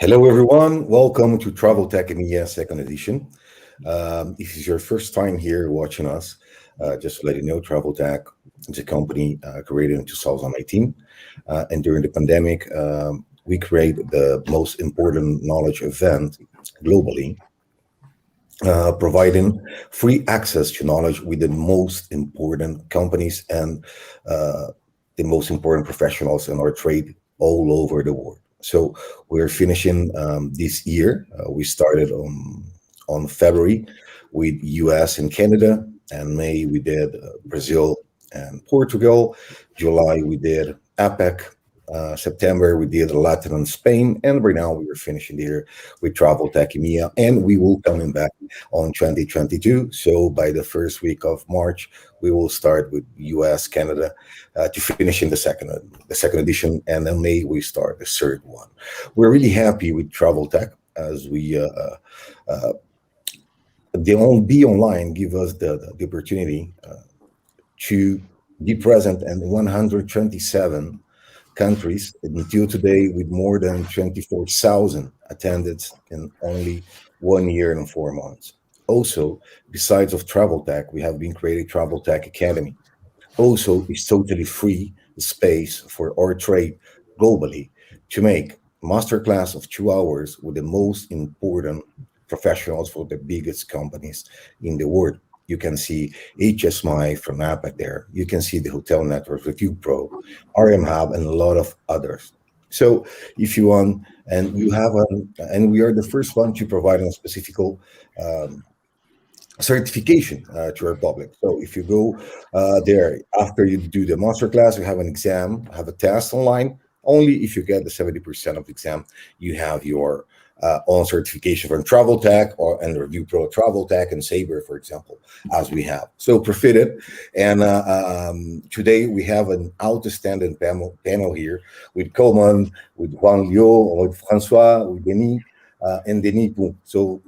Hello, everyone. Welcome to Travel Tech EMEA second edition. If it's your first time here watching us, just to let you know, Travel Tech is a company created in 2018. And during the pandemic, we created the most important knowledge event globally, providing free access to knowledge with the most important companies and the most important professionals in our trade all over the world. So we're finishing this year. We started on February with US and Canada, and May we did Brazil and Portugal. July we did APEC. September we did Latin and Spain, and right now we are finishing the year with Travel Tech EMEA, and we will coming back on 2022. So by the first week of March, we will start with US, Canada, to finish in the second edition, and then May we start the third one. We're really happy with Travel Tech as we the be online give us the opportunity to be present in 127 countries until today, with more than 24,000 attendance in only 1 year and 4 months. Also, besides of Travel Tech, we have been creating Travel Tech Academy. Also, it's totally free space for our trade globally to make masterclass of 2 hours with the most important professionals for the biggest companies in the world. You can see HSMI from APAC there. You can see the Hotel Network, Review Pro, RM Hub, and a lot of others. So if you want, and you have and we are the first one to provide a specific certification to our public. So if you go there after you do the masterclass, you have an exam, have a test online. Only if you get the 70% of the exam, you have your own certification from Travel Tech and Review Pro Travel Tech and Sabre, for example, as we have. So profit it. And today we have an outstanding panel here with Colman, with Jun Liao, with François, with Deniz, and Deniz. So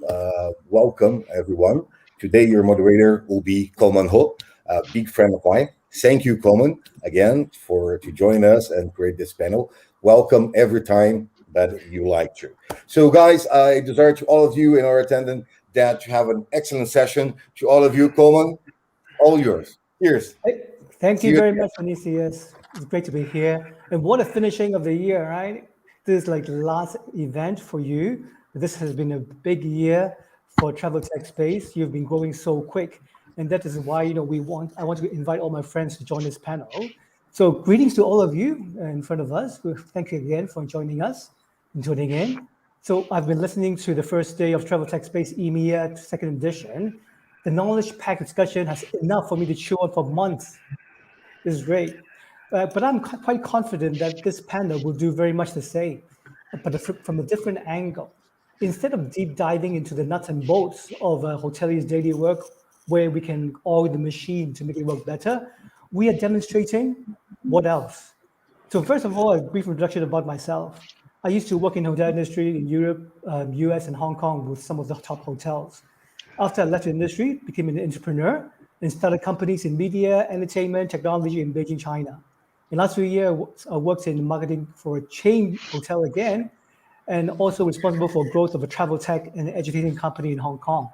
welcome, everyone. Today your moderator will be Colman Ho, a big friend of mine. Thank you, Colman, again, to join us and create this panel. Welcome every time that you like to. So guys, I desire to all of you in our attendance that you have an excellent session. To all of you, Colman, all yours. Cheers. Thank you very much, Deniz. It's great to be here. And what a finishing of the year, right? This is like the last event for you. This has been a big year for Travel Tech Space. You've been growing so quick. And that is why, I want to invite all my friends to join this panel. So greetings to all of you in front of us. Thank you again for joining us and tuning in. So I've been listening to the first day of Travel Tech Space EMEA second edition. The knowledge pack discussion has enough for me to chew on for months. This is great. But I'm quite confident that this panel will do very much the same, but from a different angle. Instead of deep diving into the nuts and bolts of a hotelier's daily work, where we can oil the machine to make it work better, we are demonstrating what else. So first of all, a brief introduction about myself. I used to work in the hotel industry in Europe, US, and Hong Kong with some of the top hotels. After I left the industry, became an entrepreneur and started companies in media, entertainment, technology in Beijing, China. In the last few years, I worked in marketing for a chain hotel again, and also responsible for growth of a travel tech and education company in Hong Kong.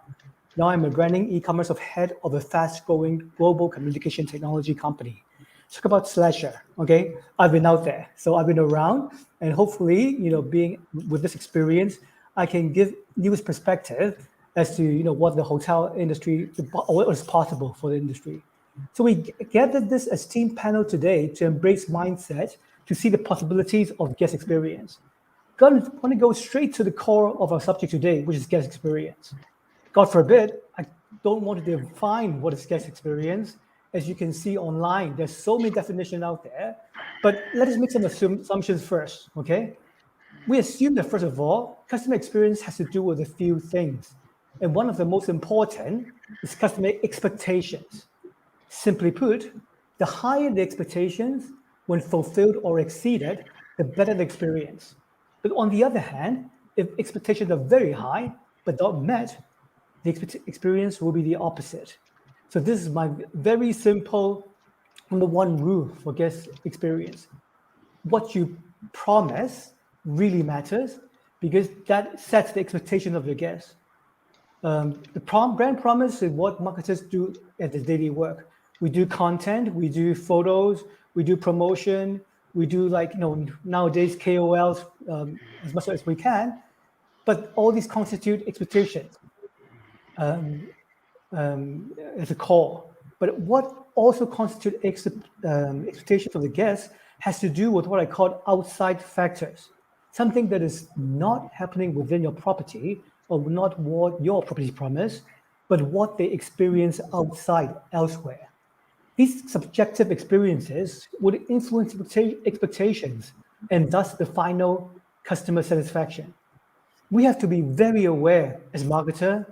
Now I'm a branding e-commerce head of a fast-growing global communication technology company. Talk about slasher, okay? I've been out there, so I've been around, and hopefully, being with this experience, I can give newest perspective as to what the hotel industry, what is possible for the industry. So we gathered this esteemed panel today to embrace mindset, to see the possibilities of guest experience. I want to go straight to the core of our subject today, which is guest experience. God forbid, I don't want to define what is guest experience. As you can see online, there's so many definitions out there, but let us make some assumptions first, okay? We assume that, first of all, customer experience has to do with a few things. And one of the most important is customer expectations. Simply put, the higher the expectations, when fulfilled or exceeded, the better the experience. But on the other hand, if expectations are very high but not met, the experience will be the opposite. So this is my very simple number one rule for guest experience. What you promise really matters, because that sets the expectation of your guests. The brand promise is what marketers do at the daily work. We do content, we do photos, we do promotion, we do nowadays KOLs as much as we can, but all these constitute expectations as a core. But what also constitutes expectation for the guests has to do with what I call outside factors, something that is not happening within your property or not what your property promise, but what they experience outside elsewhere. These subjective experiences would influence expectations and thus the final customer satisfaction. We have to be very aware as marketer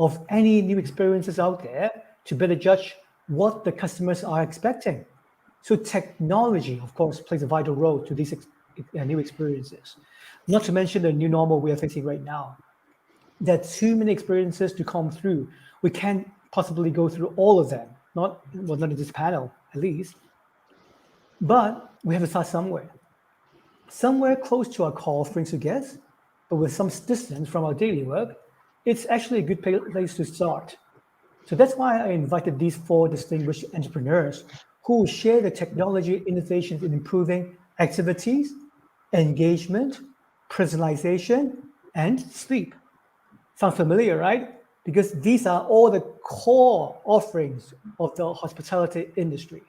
of any new experiences out there to better judge what the customers are expecting. So technology, of course, plays a vital role to these new experiences. Not to mention the new normal we are facing right now. There are too many experiences to come through. We can't possibly go through all of them, not in this panel at least. But we have to start somewhere. Somewhere close to our core offerings to guests, but with some distance from our daily work, it's actually a good place to start. So that's why I invited these four distinguished entrepreneurs who will share the technology innovations in improving activities, engagement, personalization, and sleep. Sound familiar, right? Because these are all the core offerings of the hospitality industry.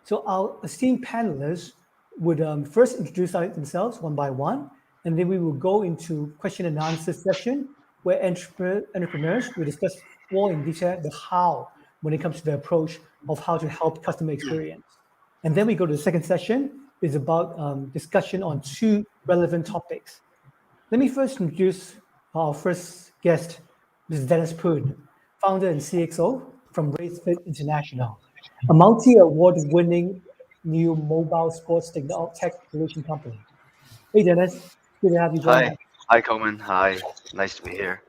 So our esteemed panelists would first introduce themselves one by one, and then we will go into question and answer session where entrepreneurs will discuss more in detail the how when it comes to the approach of how to help customer experience. And then we go to the second session is about discussion on two relevant topics. Let me first introduce our first guest, Ms. Deniz Poon, founder and CXO from Racefit International, a multi-award-winning new mobile sports tech solution company. Hey, Dennis, good to have you join Hi, us. hi, Colman. Hi, nice to be here.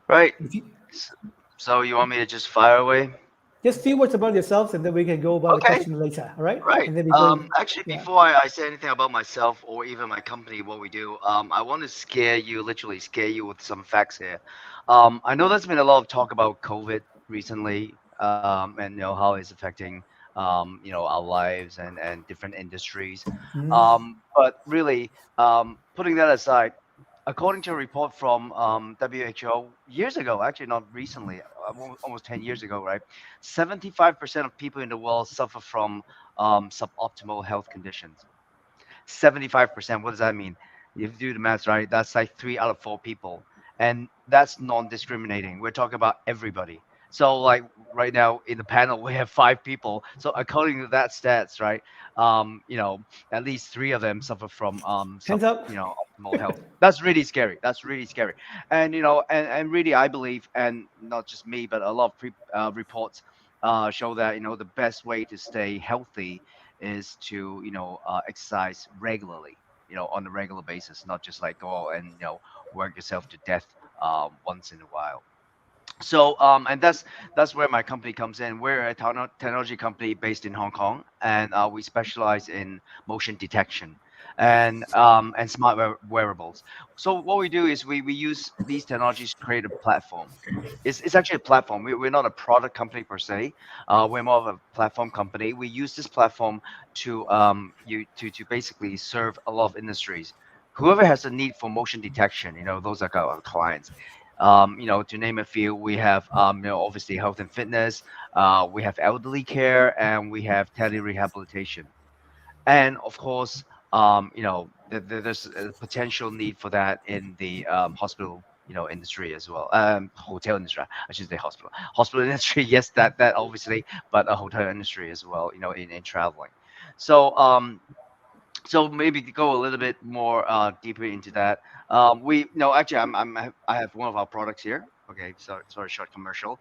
Right. If you, s- So you want me to just fire away? just few words about yourself, and then we can go about the Okay. question later. All right? Right. And then we go. Actually, Yeah. before I say anything about myself or even my company, what we do, I want to literally scare you with some facts here. I know there's been a lot of talk about COVID recently, and how it's affecting, our lives and different industries. But really, putting that aside, according to a report from WHO years ago, actually not recently, almost 10 years ago, right? 75% of people in the world suffer from suboptimal health conditions. 75%. What does that mean? If you do the math, right, that's like 3 out of 4 people. And that's non-discriminating. We're talking about everybody. So like right now in the panel, we have 5 people. So according to that stats, right, at least 3 of them suffer from Hands up. optimal health. That's really scary. That's really scary. And and really I believe, and not just me, but a lot of reports show that the best way to stay healthy is to exercise regularly, on a regular basis, not just like go out and work yourself to death once in a while. So and that's where my company comes in. We're a technology company based in Hong Kong, and we specialize in motion detection and smart wearables. So what we do is we use these technologies to create a platform. It's actually a platform. We're not a product company per se. We're more of a platform company. We use this platform to basically serve a lot of industries. Whoever has a need for motion detection, those are our clients. To name a few, we have obviously health and fitness, we have elderly care, and we have tele rehabilitation. And of course, there's a potential need for that in the hospital industry as well. Hotel industry, I should say hospital industry. Yes, that obviously, but a hotel industry as well, in traveling. So um so maybe to go a little bit more deeper into that, we no actually I have one of our products here. Okay, so sorry, short commercial.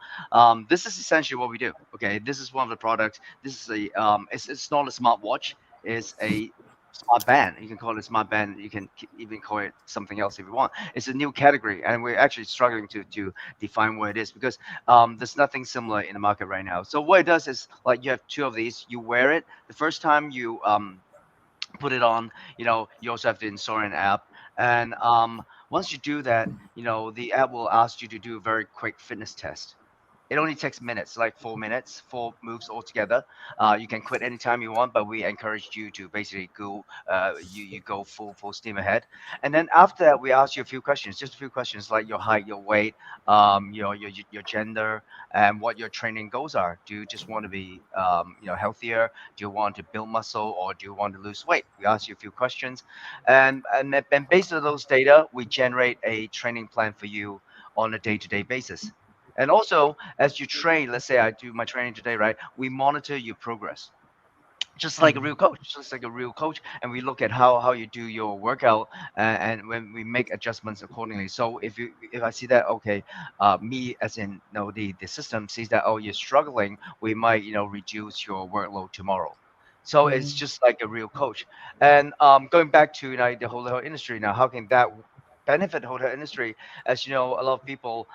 This is essentially what we do. Okay, this is one of the products. This is a it's not a smartwatch. It's a smart band. You can call it a smart band. You can even call it something else if you want. It's a new category, and we're actually struggling to define what it is because there's nothing similar in the market right now. So what it does is like you have 2 of these. You wear it the first time you put it on. You also have to install an app, and once you do that, the app will ask you to do a very quick fitness test. It only takes minutes, like 4 minutes, 4 moves altogether. You can quit anytime you want, but we encourage you to basically go, you go full steam ahead. And then after that, we ask you a few questions, just a few questions like your height, your weight, your gender, and what your training goals are. Do you just want to be, healthier? Do you want to build muscle, or do you want to lose weight? We ask you a few questions, and based on those data, we generate a training plan for you on a day-to-day basis. And also, as you train, let's say I do my training today, right? We monitor your progress, just like a real coach, and we look at how you do your workout, and when we make adjustments accordingly. So if I see that, okay, me as in the system sees that, oh, you're struggling, we might reduce your workload tomorrow. So it's just like a real coach. And going back to the hotel industry now, how can that benefit hotel industry? As you know, a lot of people,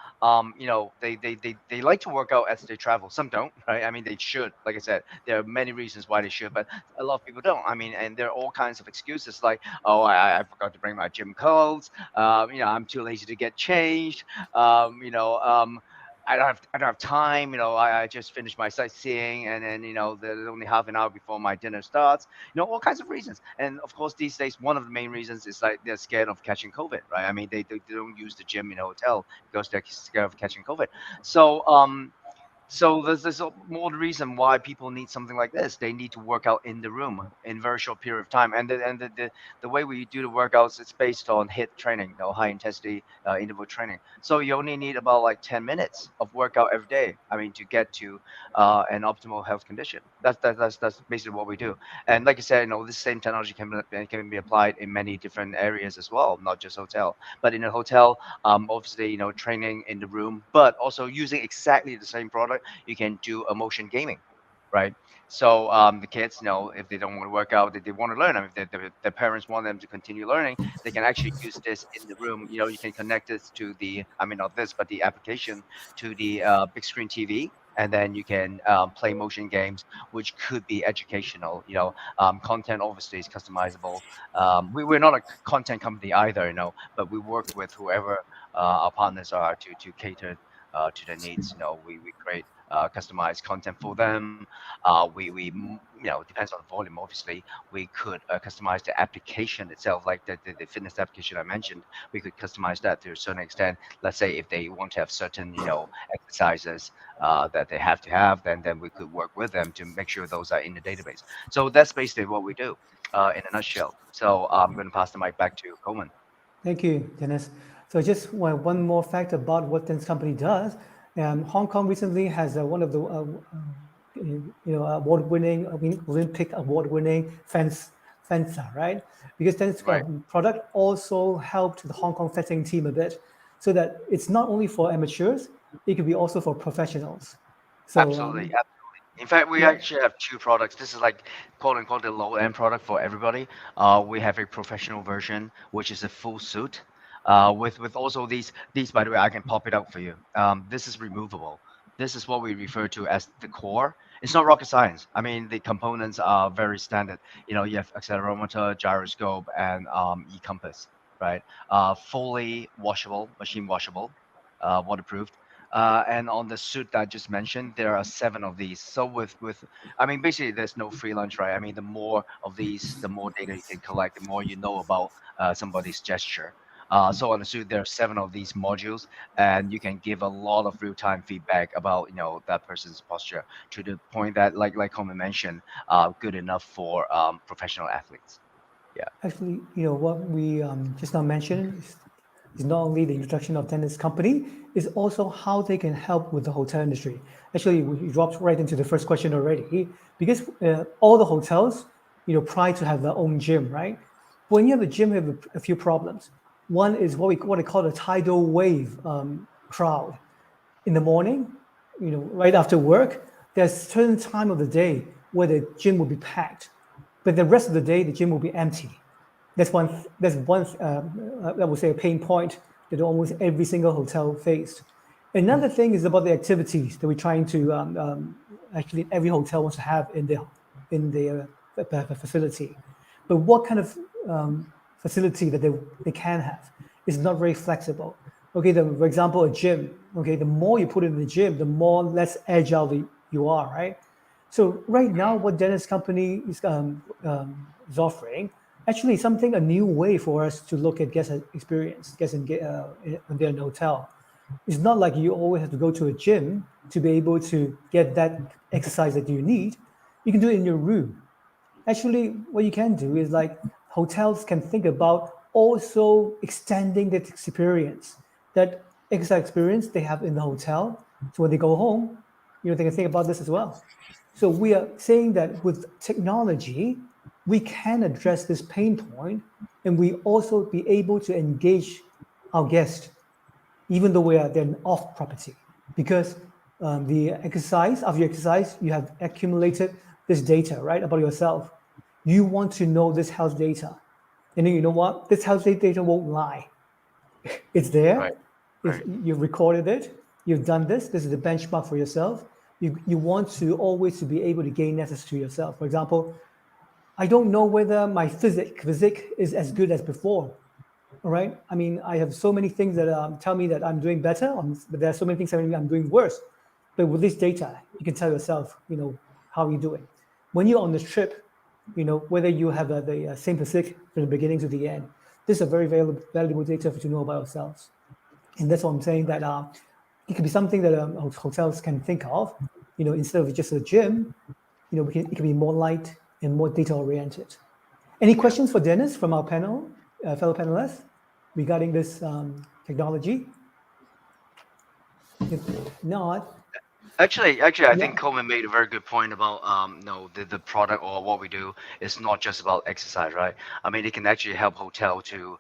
they like to work out as they travel. Some don't, right? I mean, they should. Like I said, there are many reasons why they should, but a lot of people don't. I mean, and there are all kinds of excuses like, oh, I forgot to bring my gym clothes. I'm too lazy to get changed. Um, you know, um, I don't have time. I just finished my sightseeing, and then there's only half an hour before my dinner starts. All kinds of reasons. And of course, these days, one of the main reasons is like they're scared of catching COVID, right? I mean, they don't use the gym in a hotel because they're scared of catching COVID. So there's more the reason why people need something like this. They need to work out in the room in a very short period of time. And the way we do the workouts, it's based on HIIT training, high intensity interval training. So you only need about like 10 minutes of workout every day. I mean, to get to an optimal health condition. That's basically what we do. And like I said, this same technology can be applied in many different areas as well, not just hotel. But in a hotel, obviously, training in the room, but also using exactly the same product, you can do emotion gaming, right? So the kids, if they don't want to work out, they want to learn. I mean, if their parents want them to continue learning, they can actually use this in the room. You can connect this to I mean, not this, but the application to the big screen TV. And then you can play motion games, which could be educational. Content obviously is customizable. We're not a content company either, but we work with whoever our partners are to cater to their needs. We create customized content for them. Depends on the volume. Obviously, we could customize the application itself, like the fitness application I mentioned. We could customize that to a certain extent. Let's say if they want to have certain, exercises that they have to have, then we could work with them to make sure those are in the database. So that's basically what we do in a nutshell. So I'm going to pass the mic back to Colman. Thank you, Dennis. So just one more fact about what this company does. Hong Kong recently has one of the award-winning, Olympic award-winning fencer, right? Because this Right. product also helped the Hong Kong fencing team a bit, so that it's not only for amateurs, it could be also for professionals. So Absolutely. In fact, we yeah, actually have two products. This is like quote unquote the low end product for everybody. We have a professional version, which is a full suit. With also these by the way, I can pop it out for you. This is removable. This is what we refer to as the core. It's not rocket science. I mean, the components are very standard. You have accelerometer, gyroscope, and e-compass, right? Fully washable, machine washable, waterproofed. And on the suit that I just mentioned, there are 7 of these. So I mean, basically, there's no free lunch, right? I mean, the more of these, the more data you can collect, the more you know about somebody's gesture. So on the suit, there are 7 of these modules, and you can give a lot of real-time feedback about that person's posture to the point that, like Coleman mentioned, good enough for professional athletes. Yeah. actually, what we just now mentioned is not only the introduction of Dennis company, is also how they can help with the hotel industry. Actually, we dropped right into the first question already, because all the hotels, try to have their own gym, right? When you have a gym, you have a few problems. One is what they call a tidal wave crowd. In the morning, right after work, there's a certain time of the day where the gym will be packed, but the rest of the day the gym will be empty. That's one I would say a pain point that almost every single hotel faced. Another thing is about the activities that we're trying to actually every hotel wants to have in their facility. but what kind of facility that they can have is not very flexible. Okay, for example, a gym. Okay, the more you put in the gym, the more less agile you are, right? So right now, what Deniz company is offering actually something a new way for us to look at guest experience, when they're in a hotel. It's not like you always have to go to a gym to be able to get that exercise that you need. You can do it in your room. Actually, what you can do is like hotels can think about also extending that experience, that exercise experience they have in the hotel. So when they go home, they can think about this as well. So we are saying that with technology, we can address this pain point, and we also be able to engage our guests even though we are then off property, because the exercise after you exercise, you have accumulated this data, right, about yourself. You want to know this health data, and then you know what? This health data won't lie. It's Right. there. Right. You've recorded it. You've done this. This is the benchmark for yourself. You want to always to be able to gain access to yourself. For example, I don't know whether my physique is as good as before. All right. I mean, I have so many things that tell me that I'm doing better, but there are so many things telling me I'm doing worse. But with this data, you can tell yourself, how you're doing. When you're on the trip, whether you have the same physique from the beginning to the end, this is a very valuable data to know about ourselves. And that's what I'm saying that it could be something that hotels can think of, instead of just a gym, it can be more light and more data oriented. Any questions for Deniz from our panel, fellow panelists, regarding this technology? If not, Actually, I yeah, think Coleman made a very good point about no, the product or what we do is not just about exercise, right? I mean, it can actually help hotel to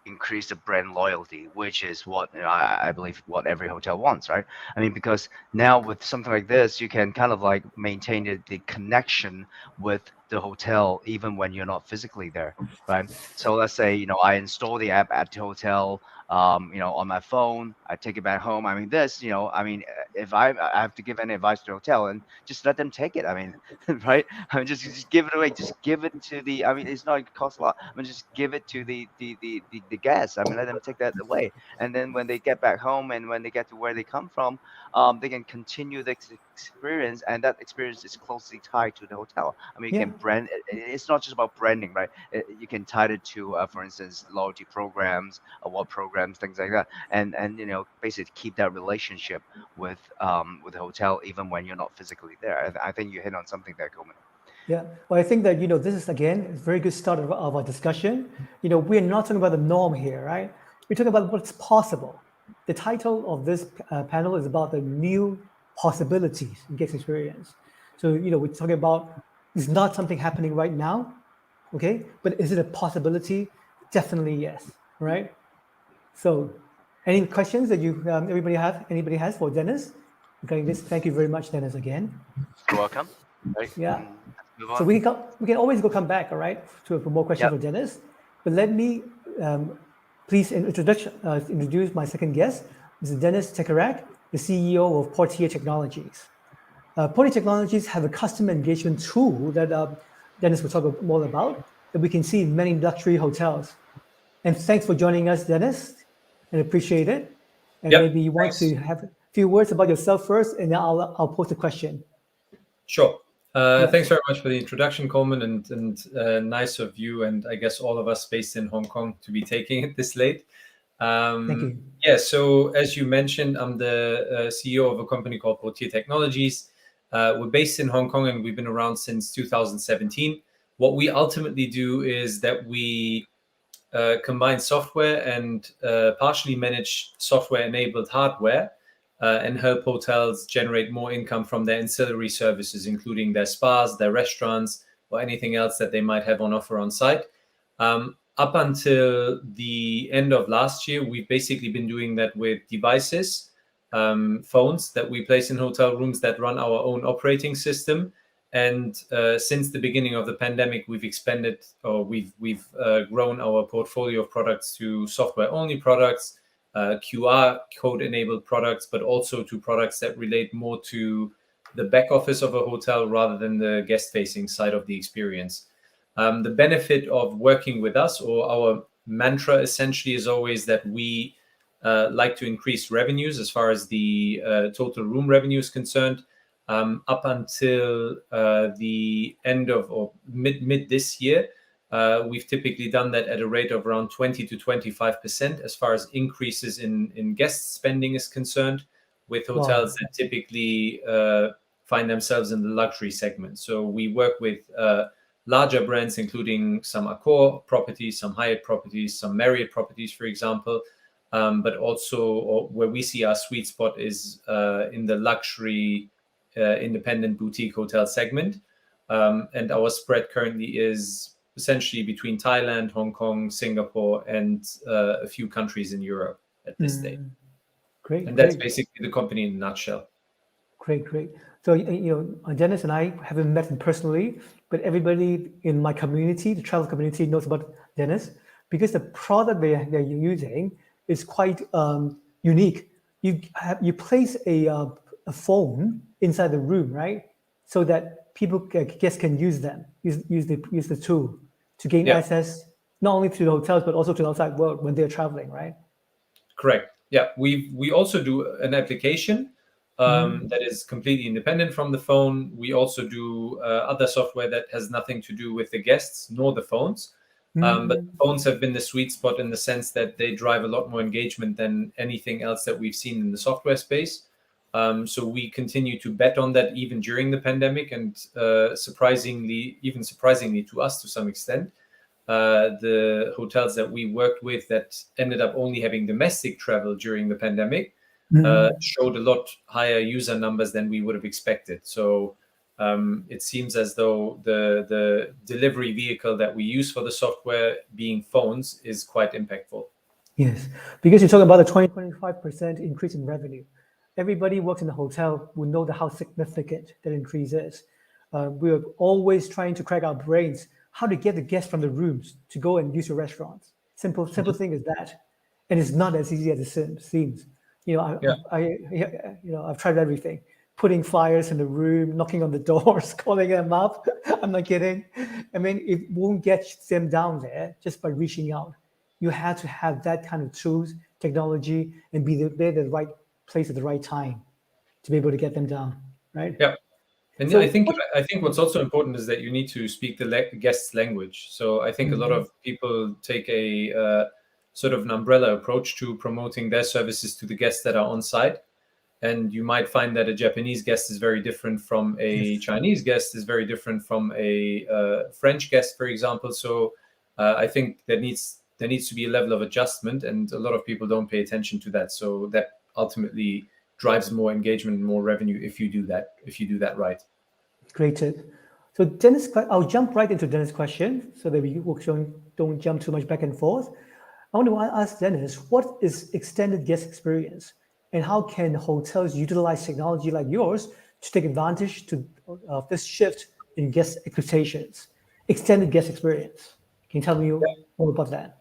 increase the brand loyalty, which is what I believe what every hotel wants, right? I mean, because now with something like this, you can kind of like maintain the connection with the hotel even when you're not physically there, right? So let's say I install the app at the hotel, on my phone. I take it back home. I mean, if I have to give any advice to the hotel, and just let them take it. I mean, right? I mean, just give it away. Just give it to the. I mean, it's not it costs a lot. I mean, just give it to the guests. I mean, let them take that away, and then when they get back home and when they get to where they come from, they can continue the experience, and that experience is closely tied to the hotel. I mean, you yeah, can brand. It's not just about branding, right? You can tie it to, for instance, loyalty programs, award programs, things like that, and basically keep that relationship with the hotel even when you're not physically there. I think you hit on something there, Coleman. yeah. Well, I think that this is again a very good start of our discussion. We're not talking about the norm here, right? We're talking about what's possible. The title of this panel is about the new possibilities in guest experience. So we're talking about it's not something happening right now, okay? But is it a possibility? Definitely yes, right? So, any questions that anybody has for Deniz regarding this? Thank you very much, Deniz, again. You're welcome. Right. Yeah. Let's move So on. we can always come back, all right, for more questions Yep. for Deniz. But let me please introduce my second guest, Mr. Deniz Tekerek, the CEO of Portier Technologies. Portier Technologies have a customer engagement tool that Deniz will talk more about that we can see in many luxury hotels. And thanks for joining us, Deniz, and appreciate it. And Yep, maybe you want thanks. to have a few words about yourself first, and then I'll pose a question. Sure. Yeah. Thanks very much for the introduction, Coleman, and nice of you and I guess all of us based in Hong Kong to be taking it this late. Thank you. Yeah, so as you mentioned, I'm the CEO of a company called Portier Technologies. We're based in Hong Kong and we've been around since 2017. What we ultimately do is that we combine software and partially manage software-enabled hardware and help hotels generate more income from their ancillary services, including their spas, their restaurants, or anything else that they might have on offer on site. Up until the end of last year, we've basically been doing that with devices, phones that we place in hotel rooms that run our own operating system. And since the beginning of the pandemic, we've expanded, or we've grown our portfolio of products to software-only products, QR code-enabled products, but also to products that relate more to the back office of a hotel rather than the guest-facing side of the experience. The benefit of working with us, or our mantra essentially, is always that we like to increase revenues as far as the total room revenue is concerned. Up until the end of or mid this year, we've typically done that at a rate of around 20 to 25% as far as increases in guest spending is concerned, with hotels that typically find themselves in the luxury segment. So we work with larger brands, including some Accor properties, some Hyatt properties, some Marriott properties, for example. But also where we see our sweet spot is in the luxury independent boutique hotel segment. And our spread currently is essentially between Thailand, Hong Kong, Singapore, and a few countries in Europe at this stage. Great. And that's basically the company in a nutshell. Great. So, Deniz and I haven't met him personally, but everybody in my community, the travel community, knows about Deniz because the product they're using is quite unique. You place a phone inside the room, right? So that guests can use the tool to gain access not only to the hotels but also to the outside world when they're traveling, right? Correct. Yeah, we also do an application that is completely independent from the phone. We also do other software that has nothing to do with the guests nor the phones. But phones have been the sweet spot in the sense that they drive a lot more engagement than anything else that we've seen in the software space. So we continue to bet on that even during the pandemic, and surprisingly to us to some extent, the hotels that we worked with that ended up only having domestic travel during the pandemic showed a lot higher user numbers than we would have expected. So it seems as though the delivery vehicle that we use for the software, being phones, is quite impactful. Yes, because you're talking about a 20-25% increase in revenue. Everybody works in the hotel will know how significant that increase is. We're always trying to crack our brains how to get the guests from the rooms to go and use your restaurants. Simple thing is that, and it's not as easy as it seems. I've tried everything. Putting fires in the room, knocking on the doors, calling them up. I'm not kidding. I mean, it won't get them down there just by reaching out. You have to have that kind of tools, technology, and be there at the right place at the right time to be able to get them down, right? Yeah. And so I think what's also important is that you need to speak the guest's language. So I think a lot of people take a sort of an umbrella approach to promoting their services to the guests that are on site. And you might find that a Japanese guest is very different from a Chinese guest, is very different from a French guest, for example. So I think there needs to be a level of adjustment, and a lot of people don't pay attention to that. So that ultimately drives more engagement and more revenue if you do that right. Great tip. So Deniz, I'll jump right into Deniz's question so that we don't jump too much back and forth. I want to ask Deniz, what is extended guest experience? And how can hotels utilize technology like yours to take advantage of this shift in guest expectations, extended guest experience? Can you tell me more about that?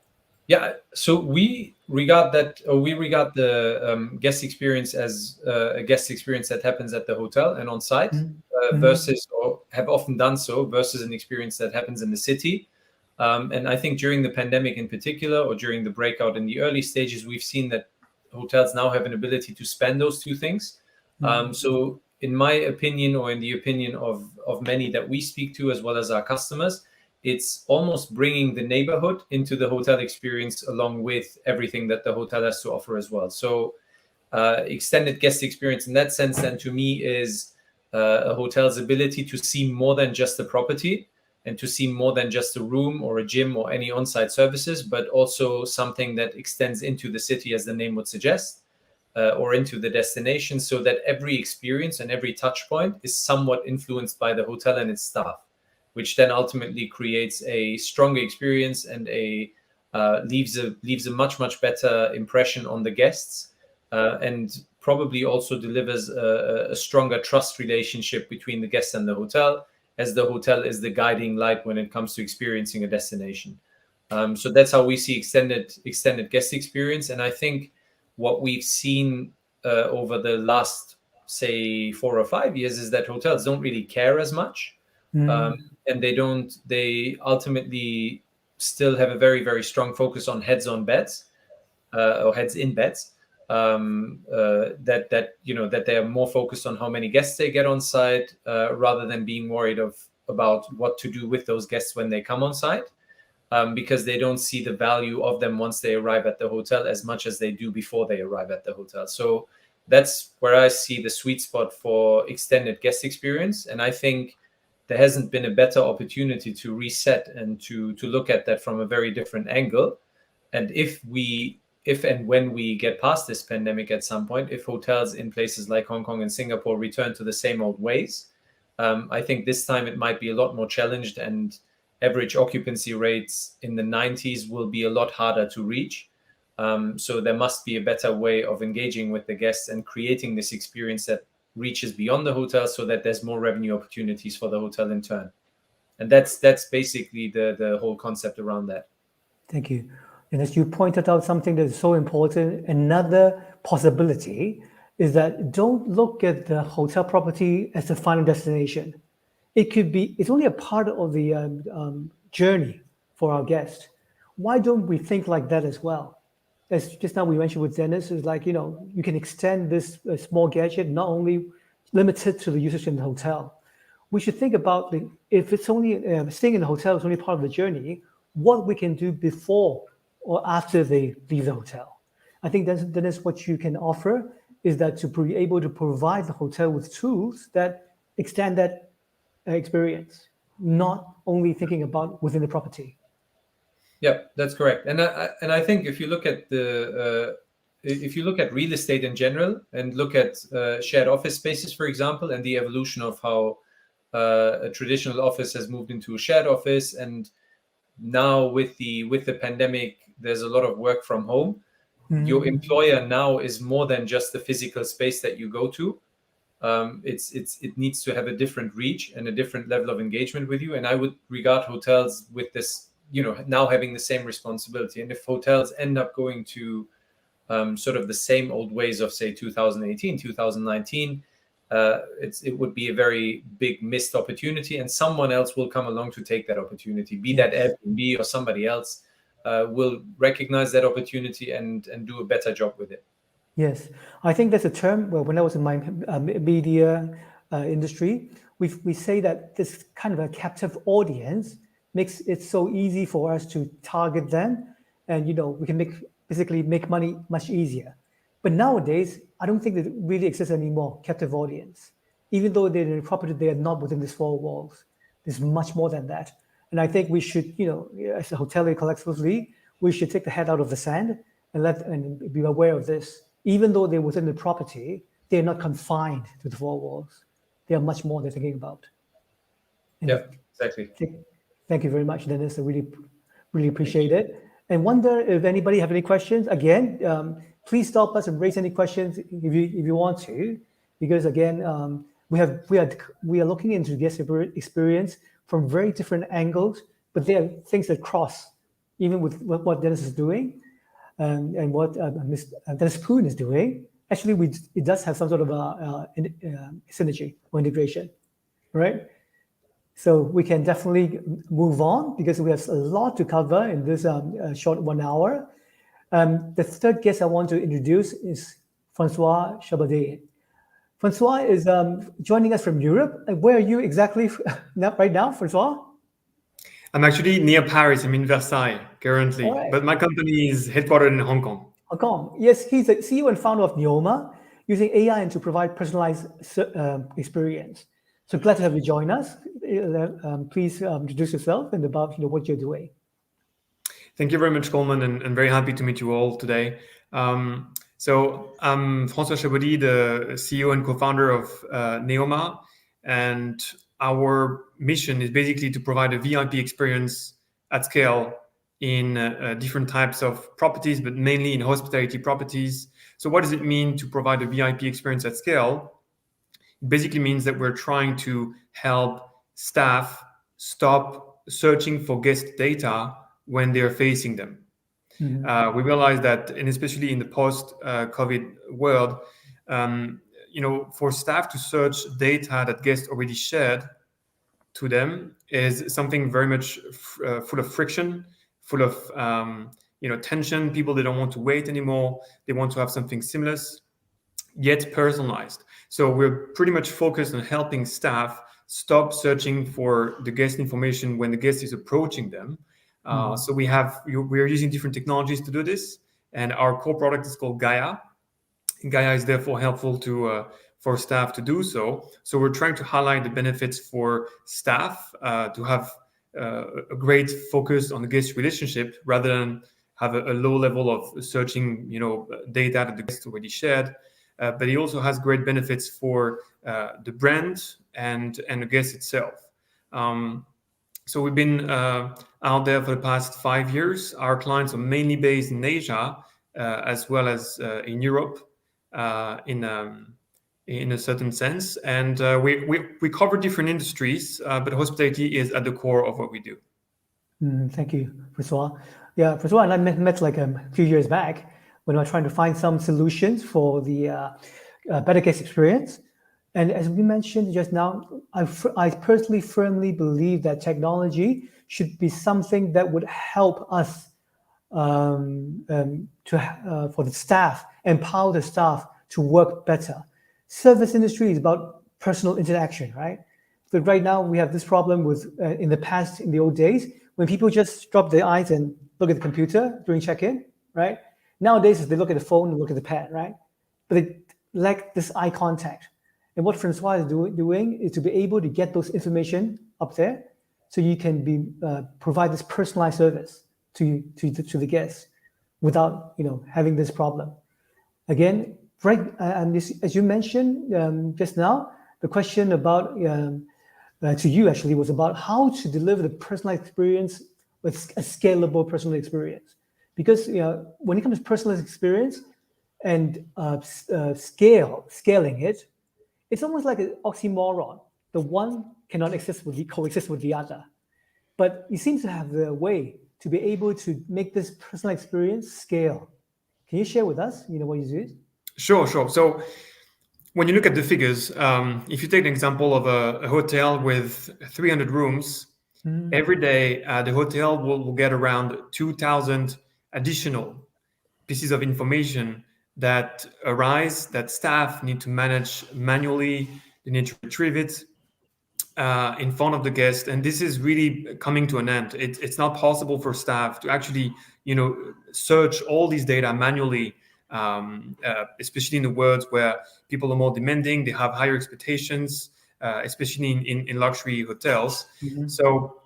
Yeah, so we regard the guest experience as a guest experience that happens at the hotel and on site, versus, or have often done so, versus an experience that happens in the city. And I think during the pandemic in particular, or during the breakout in the early stages, we've seen that hotels now have an ability to span those two things. So in my opinion, or in the opinion of many that we speak to, as well as our customers, it's almost bringing the neighborhood into the hotel experience along with everything that the hotel has to offer as well. So extended guest experience in that sense, then, to me, is a hotel's ability to see more than just the property, and to see more than just a room or a gym or any on-site services, but also something that extends into the city, as the name would suggest, or into the destination, so that every experience and every touch point is somewhat influenced by the hotel and its staff, which then ultimately creates a stronger experience and leaves a much better impression on the guests, and probably also delivers a stronger trust relationship between the guests and the hotel, as the hotel is the guiding light when it comes to experiencing a destination. So that's how we see extended guest experience. And I think what we've seen over the last, say, 4 or 5 years is that hotels don't really care as much and they ultimately still have a very, very strong focus on heads on beds or heads in beds. That they are more focused on how many guests they get on site rather than being worried about what to do with those guests when they come on site, because they don't see the value of them once they arrive at the hotel as much as they do before they arrive at the hotel. So that's where I see the sweet spot for extended guest experience. And I think there hasn't been a better opportunity to reset and to look at that from a very different angle. And if and when we get past this pandemic at some point, if hotels in places like Hong Kong and Singapore return to the same old ways, I think this time it might be a lot more challenged, and average occupancy rates in the 90s will be a lot harder to reach. So there must be a better way of engaging with the guests and creating this experience that reaches beyond the hotel, so that there's more revenue opportunities for the hotel in turn. And that's basically the whole concept around that. Thank you. And as you pointed out something that is so important, another possibility is that don't look at the hotel property as the final destination. It's only a part of the journey for our guests. Why don't we think like that as well? As just now we mentioned with Deniz, is like, you can extend this small gadget, not only limited to the usage in the hotel. We should think about, if it's only staying in the hotel is only part of the journey, what we can do before or after they leave the hotel. I think that's what you can offer, is that to be able to provide the hotel with tools that extend that experience, not only thinking about within the property. Yeah, that's correct. And I think if you look at real estate in general and look at shared office spaces, for example, and the evolution of how a traditional office has moved into a shared office, and now with the pandemic, there's a lot of work from home. Mm-hmm. Your employer now is more than just the physical space that you go to. It needs to have a different reach and a different level of engagement with you. And I would regard hotels with this, now having the same responsibility. And if hotels end up going to sort of the same old ways of, say, 2018, 2019, it would be a very big missed opportunity, and someone else will come along to take that opportunity, be that Airbnb or somebody else will recognize that opportunity and do a better job with it. Yes, I think that's a term. Well, when I was in my media industry, we say that this kind of a captive audience makes it so easy for us to target them, and we can basically make money much easier. But nowadays, I don't think that it really exists anymore, captive audience. Even though they're in a property, they are not within these four walls. There's much more than that. And I think we should, as a hotelier collectively, we should take the head out of the sand and be aware of this. Even though they're within the property, they're not confined to the four walls. They are much more they're thinking about. And yeah, exactly. Thank you very much, Deniz. I really appreciate it. And wonder if anybody have any questions. Again, please stop us and raise any questions if you want to, because again, we are looking into guest experience from very different angles, but there are things that cross, even with what Deniz is doing, and what Deniz Poon is doing. Actually, it does have some sort of a synergy or integration, right? So we can definitely move on, because we have a lot to cover in this short 1 hour. The third guest I want to introduce is François Chabaudie. François is joining us from Europe. Where are you exactly right now, François? I'm actually near Paris. I'm in Versailles currently, right. But my company is headquartered in Hong Kong. Hong Kong. Yes, he's the CEO and founder of Neoma, using AI to provide personalized experience. So glad to have you join us. Please introduce yourself and about what you're doing. Thank you very much, Colman, and very happy to meet you all today. So I'm François Chabaudie, the CEO and co-founder of Neoma, and our mission is basically to provide a VIP experience at scale in different types of properties, but mainly in hospitality properties. So what does it mean to provide a VIP experience at scale? It basically means that we're trying to help staff stop searching for guest data when they're facing them. Mm-hmm. We realize that, and especially in the post-COVID world, for staff to search data that guests already shared to them is something very much full of friction, full of tension. People, they don't want to wait anymore. They want to have something seamless yet personalized. So we're pretty much focused on helping staff stop searching for the guest information when the guest is approaching them. So we're using different technologies to do this, and our core product is called Gaia. Gaia is therefore helpful for staff to do so. So we're trying to highlight the benefits for staff to have a great focus on the guest relationship rather than have a low level of searching, data that the guest already shared. But it also has great benefits for the brand and the guest itself. So we've been out there for the past 5 years. Our clients are mainly based in Asia as well as in Europe in a certain sense. And we cover different industries, but hospitality is at the core of what we do. Thank you, Francois. Yeah, Francois and I met like a few years back when we were trying to find some solutions for the better guest experience. And as we mentioned just now, I personally firmly believe that technology should be something that would help us for the staff, empower the staff to work better. Service industry is about personal interaction, right? But right now we have this problem with, in the old days, when people just drop their eyes and look at the computer during check-in, right? Nowadays, they look at the phone and look at the pad, right? But they lack this eye contact. And what Francois is doing is to be able to get those information up there, so you can provide this personalized service to the guests without having this problem. Again, right, and as you mentioned just now, the question about to you actually was about how to deliver the personalized experience with a scalable personal experience. Because when it comes to personalized experience and scaling it, it's almost like an oxymoron. The one cannot coexist with the other. But you seem to have the way to be able to make this personal experience scale. Can you share with us, what you do? Sure. So when you look at the figures, if you take an example of a hotel with 300 rooms, every day the hotel will get around 2,000 additional pieces of information that arise, that staff need to manage manually. They need to retrieve it in front of the guest, and this is really coming to an end. It's not possible for staff to actually, search all these data manually, especially in the worlds where people are more demanding, they have higher expectations, especially in luxury hotels. So,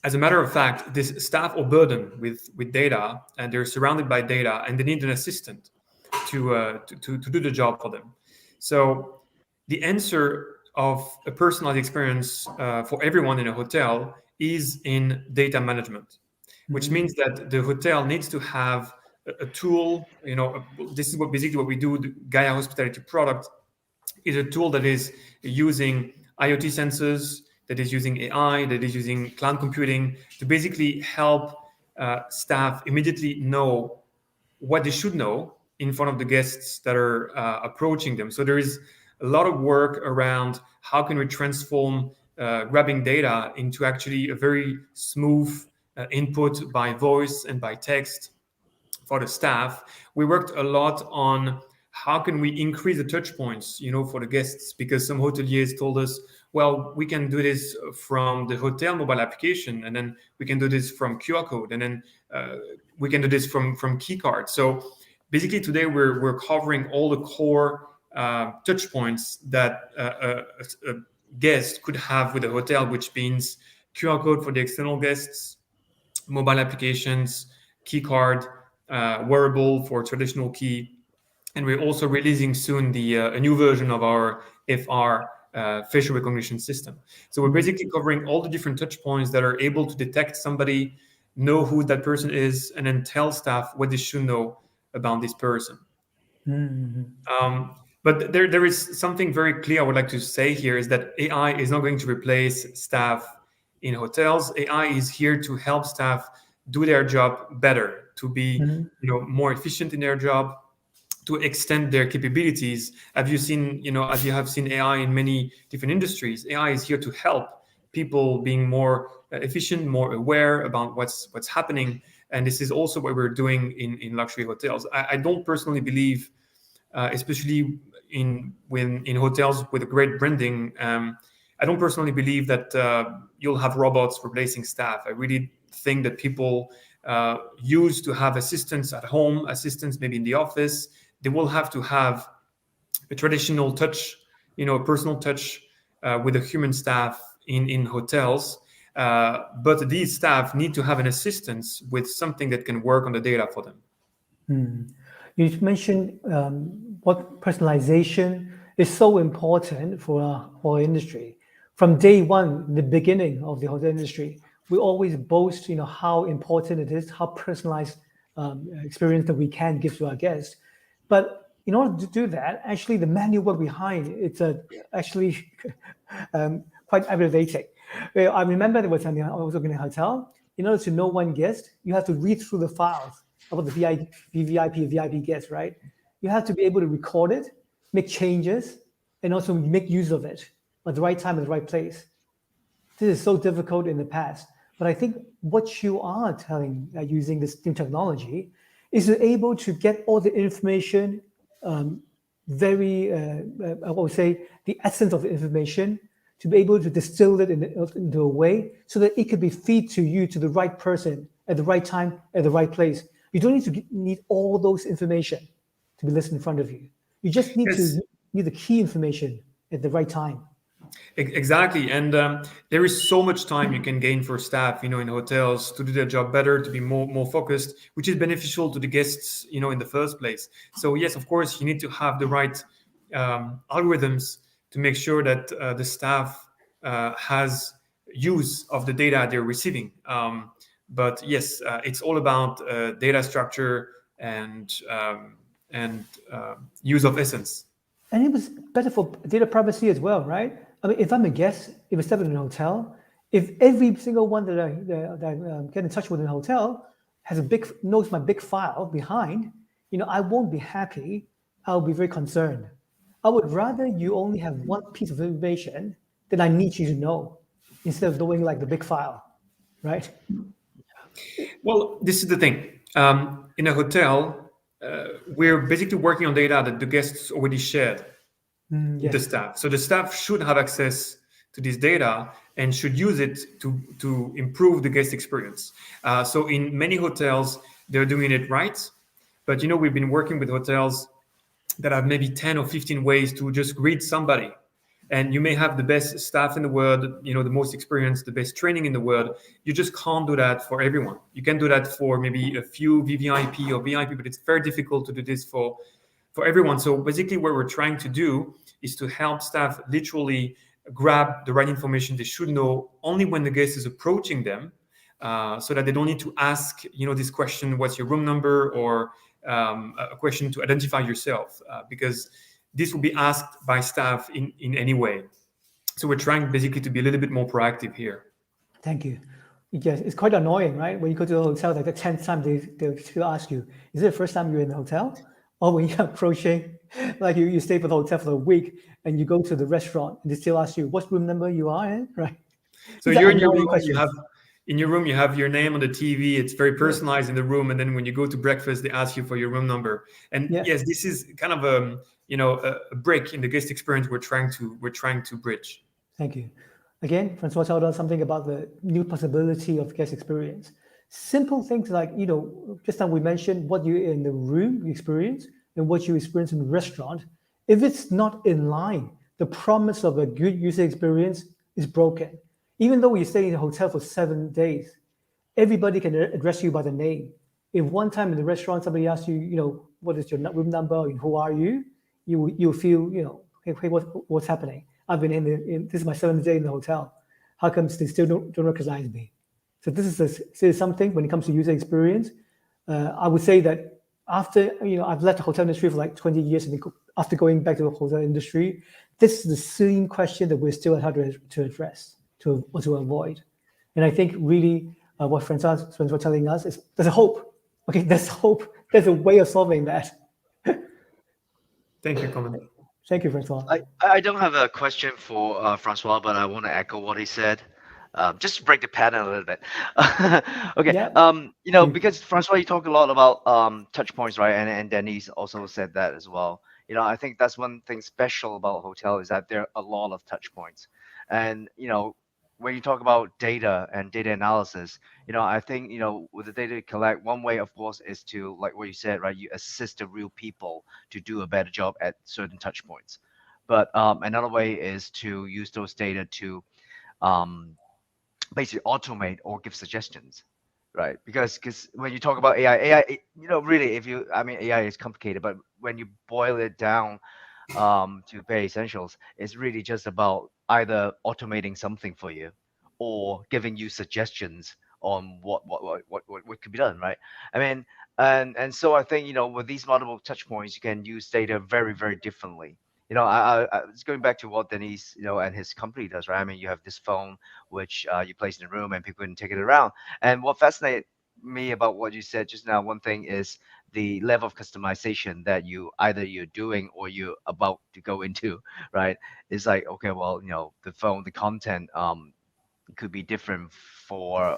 as a matter of fact, this staff are burdened with data, and they're surrounded by data, and they need an assistant to do the job for them. So the answer of a personalized experience for everyone in a hotel is in data management, which means that the hotel needs to have a tool. This is basically what we do. The Gaia Hospitality product is a tool that is using IoT sensors, that is using AI, that is using cloud computing to basically help staff immediately know what they should know in front of the guests that are approaching them. So there is a lot of work around how can we transform grabbing data into actually a very smooth input by voice and by text for the staff. We worked a lot on how can we increase the touch points, for the guests, because some hoteliers told us, well, we can do this from the hotel mobile application, and then we can do this from QR code, and then we can do this from key card. So basically today we're covering all the core touch points that a guest could have with a hotel, which means QR code for the external guests, mobile applications, key card, wearable for traditional key. And we're also releasing soon a new version of our FR facial recognition system. So we're basically covering all the different touch points that are able to detect somebody, know who that person is, and then tell staff what they should know about this person. But there is something very clear I would like to say here, is that AI is not going to replace staff in hotels. AI is here to help staff do their job better, to be more efficient in their job, to extend their capabilities. As you have seen AI in many different industries, AI is here to help people being more efficient, more aware about what's happening. And this is also what we're doing in luxury hotels. I don't personally believe, especially in hotels with a great branding, I don't personally believe that you'll have robots replacing staff. I really think that people used to have assistants at home, assistants maybe in the office, they will have to have a traditional touch, a personal touch with a human staff in hotels. But these staff need to have an assistance with something that can work on the data for them. You mentioned what personalization is so important for our industry. From day one, the beginning of the hotel industry, we always boast, how important it is, how personalized experience that we can give to our guests. But in order to do that, actually, the manual work behind it's actually quite aggravating. I remember there was I was working in a hotel. In order to know one guest, you have to read through the files about the VIP guest, right? You have to be able to record it, make changes, and also make use of it at the right time, at the right place. This is so difficult in the past. But I think what you are telling using this new technology is you're able to get all the information, I would say, the essence of the information, to be able to distill it into a way so that it could be fed to you, to the right person, at the right time, at the right place. You don't need all those information to be listed in front of you. You just need to need the key information at the right time. Exactly, and there is so much time you can gain for staff, in hotels to do their job better, to be more focused, which is beneficial to the guests, in the first place. So yes, of course, you need to have the right algorithms to make sure that the staff has use of the data they're receiving. But yes, it's all about data structure and use of essence. And it was better for data privacy as well, right? I mean, if I'm a guest, if I step in a hotel, if every single one that I get in touch with in a hotel knows my big file behind, I won't be happy. I'll be very concerned. I would rather you only have one piece of information that I need you to know, instead of knowing like the big file, right? Well, this is the thing. In a hotel, we're basically working on data that the guests already shared with the staff. So the staff should have access to this data and should use it to improve the guest experience. So in many hotels, they're doing it right. But, we've been working with hotels that have maybe 10 or 15 ways to just greet somebody. And you may have the best staff in the world, the most experienced, the best training in the world. You just can't do that for everyone. You can do that for maybe a few VVIP or VIP, but it's very difficult to do this for everyone. So basically what we're trying to do is to help staff literally grab the right information they should know only when the guest is approaching them, so that they don't need to ask, this question, what's your room number, or a question to identify yourself, because this will be asked by staff in any way. So we're trying basically to be a little bit more proactive here. Thank you. Yes, it's quite annoying, right? When you go to a hotel, like the 10th time, they'll still ask you, is it the first time you're in the hotel? Or when you're approaching, like you stay for the hotel for a week and you go to the restaurant and they still ask you what room number you are in, right? So you're in your room, you have your name on the TV. It's very personalized in the room. And then when you go to breakfast, they ask you for your room number. And yes, this is kind of a break in the guest experience we're trying to bridge. Thank you. Again, François told us something about the new possibility of guest experience. Simple things like, just now we mentioned what you in the room experience and what you experience in the restaurant. If it's not in line, the promise of a good user experience is broken. Even though you stay in a hotel for 7 days, everybody can address you by the name. If one time in the restaurant, somebody asks you, what is your room number and who are you, you feel, hey, what's happening? I've been this is my 7th day in the hotel. How come they still don't recognize me? So this is something when it comes to user experience. I would say that after, I've left the hotel industry for like 20 years, and after going back to the hotel industry, this is the same question that we're still hard to address, to avoid. And I think really what François was telling us is there's a hope. Okay, there's hope. There's a way of solving that. Thank you, Colman. Thank you, François. I don't have a question for François, but I want to echo what he said. just to break the pattern a little bit. Okay. Yeah. Because François, you talk a lot about touch points, right? And Deniz also said that as well. I think that's one thing special about hotel is that there are a lot of touch points. And when you talk about data and data analysis, I think with the data you collect, one way, of course, is to, like what you said, right? You assist the real people to do a better job at certain touch points. But another way is to use those data to um, basically automate or give suggestions, right? Because when you talk about AI, really, AI is complicated, but when you boil it down to bare essentials, it's really just about either automating something for you or giving you suggestions on what could be done, right? I mean, and so I think with these multiple touch points, you can use data very, very differently. It's going back to what Deniz, and his company does, right? I mean, you have this phone which you place in the room and people can take it around. And what fascinated me about what you said just now, one thing is the level of customization that you're doing or you're about to go into, right? It's like, okay, well, the phone, the content could be different for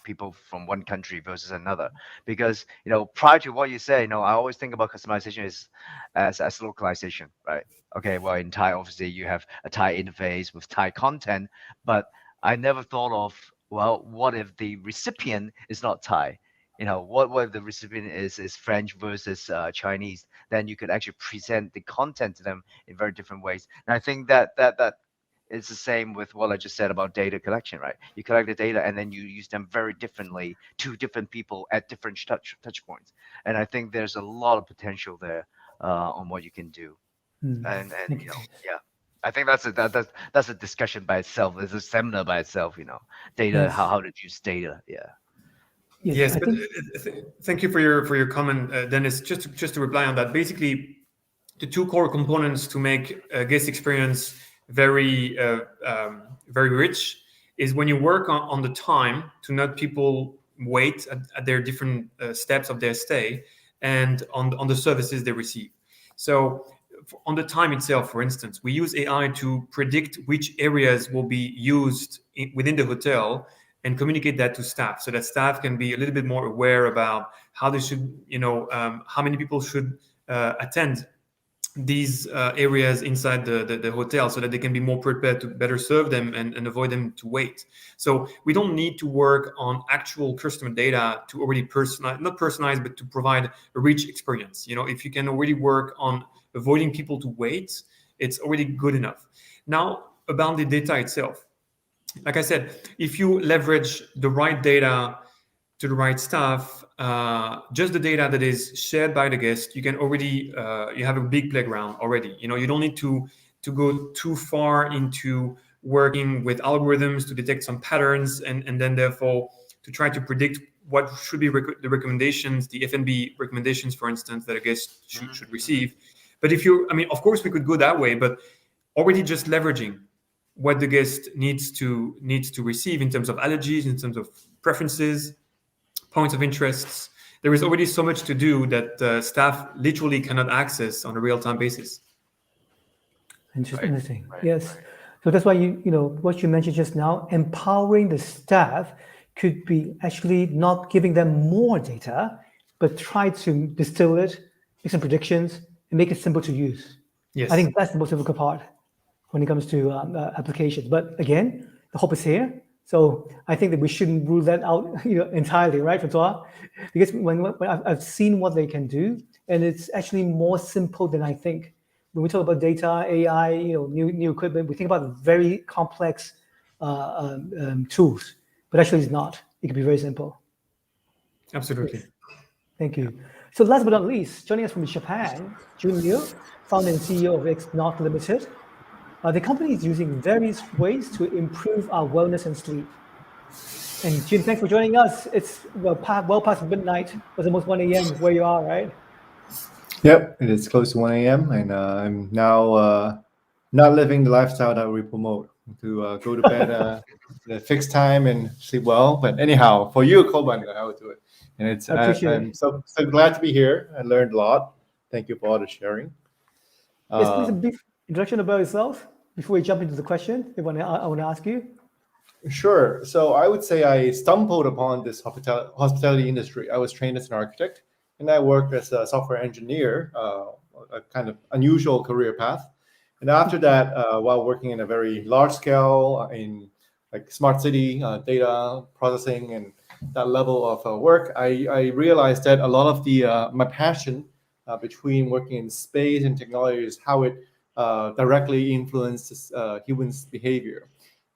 people from one country versus another, because prior to what you say, I always think about customization as localization, right? Okay, well, in Thai, obviously you have a Thai interface with Thai content, but I never thought of, well, what if the recipient is not Thai? What if the recipient is French versus Chinese? Then you could actually present the content to them in very different ways. And I think that it's the same with what I just said about data collection, right? You collect the data and then you use them very differently to different people at different touch points. And I think there's a lot of potential there on what you can do. And Thank you. yeah, I think that's a discussion by itself. It's a seminar by itself. Data, Yes. how to use data. Yeah. Yes, I but think thank you for your comment, Dennis. Just to reply on that, basically, the two core components to make a guest experience very very rich is when you work on the time to not people wait at their different steps of their stay, and on the services they receive. So on the time itself, for instance, we use AI to predict which areas will be used within the hotel and communicate that to staff, so that staff can be a little bit more aware about how they should, how many people should attend these areas inside the hotel, so that they can be more prepared to better serve them and avoid them to wait. So we don't need to work on actual customer data to already not personalize, but to provide a rich experience. If you can already work on avoiding people to wait, it's already good enough. Now, about the data itself, like I said, if you leverage the right data to the right stuff, just the data that is shared by the guest, you can already you have a big playground already. You don't need to go too far into working with algorithms to detect some patterns and then therefore to try to predict what should be the recommendations, the F&B recommendations, for instance, that a guest should receive. But of course, we could go that way, but already just leveraging what the guest needs to receive in terms of allergies, in terms of preferences, points of interests. There is already so much to do that staff literally cannot access on a real-time basis. interesting. Right, Yes. right. So that's why what you mentioned just now, empowering the staff could be actually not giving them more data, but try to distill it, make some predictions, and make it simple to use. Yes. I think that's the most difficult part when it comes to applications. But again, the hope is here. So I think that we shouldn't rule that out entirely, right, François? Because when I've seen what they can do, and it's actually more simple than I think. When we talk about data, AI, new equipment, we think about very complex tools, but actually it's not. It can be very simple. Absolutely. Thank you. So last but not least, joining us from Japan, Jun Liao, founder and CEO of X Limited. The company is using various ways to improve our wellness and sleep. And Jun, thanks for joining us. It's well past midnight. It's almost 1 a.m. where you are, right? Yep, it is close to 1 a.m. and I'm now not living the lifestyle that we promote, to go to bed at a fixed time and sleep well. But anyhow, for you, Colman, I would do it. And I appreciate I'm it. so glad to be here. I learned a lot. Thank you for all the sharing. Yes, please a brief introduction about yourself before we jump into the question I want to ask you. Sure. So I would say I stumbled upon this hospitality industry. I was trained as an architect, and I worked as a software engineer, a kind of unusual career path. And after that, while working in a very large scale in like smart city data processing and that level of work, I realized that a lot of the my passion between working in space and technology is how it directly influences humans' behavior.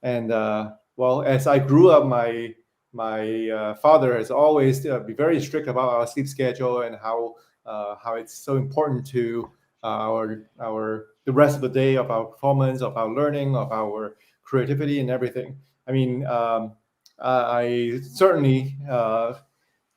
And well, as I grew up, my father has always been very strict about our sleep schedule and how it's so important to our the rest of the day of our performance, of our learning, of our creativity, and everything. I mean, I certainly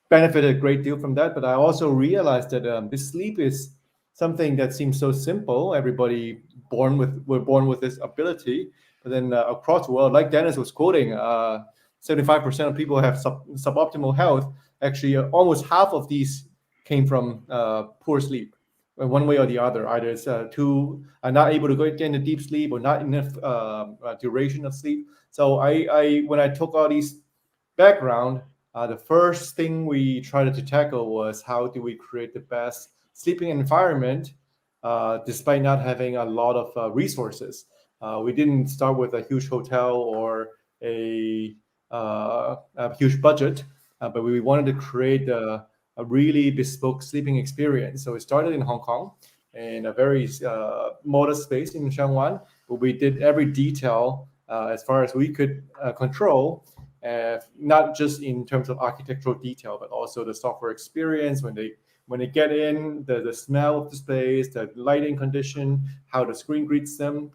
benefited a great deal from that, but I also realized that this sleep is something that seems so simple. Everybody we're born with this ability, but then across the world, like Deniz was quoting, 75% of people have suboptimal health. Actually, almost half of these came from poor sleep, one way or the other. Either it's not able to get into deep sleep or not enough duration of sleep. So I when I took all these background, the first thing we tried to tackle was how do we create the best sleeping environment despite not having a lot of resources. We didn't start with a huge hotel or a huge budget, but we wanted to create a really bespoke sleeping experience. So it started in Hong Kong in a very modest space in Shangwan, where we did every detail as far as we could control, not just in terms of architectural detail, but also the software experience when they get in, the smell of the space, the lighting condition, how the screen greets them,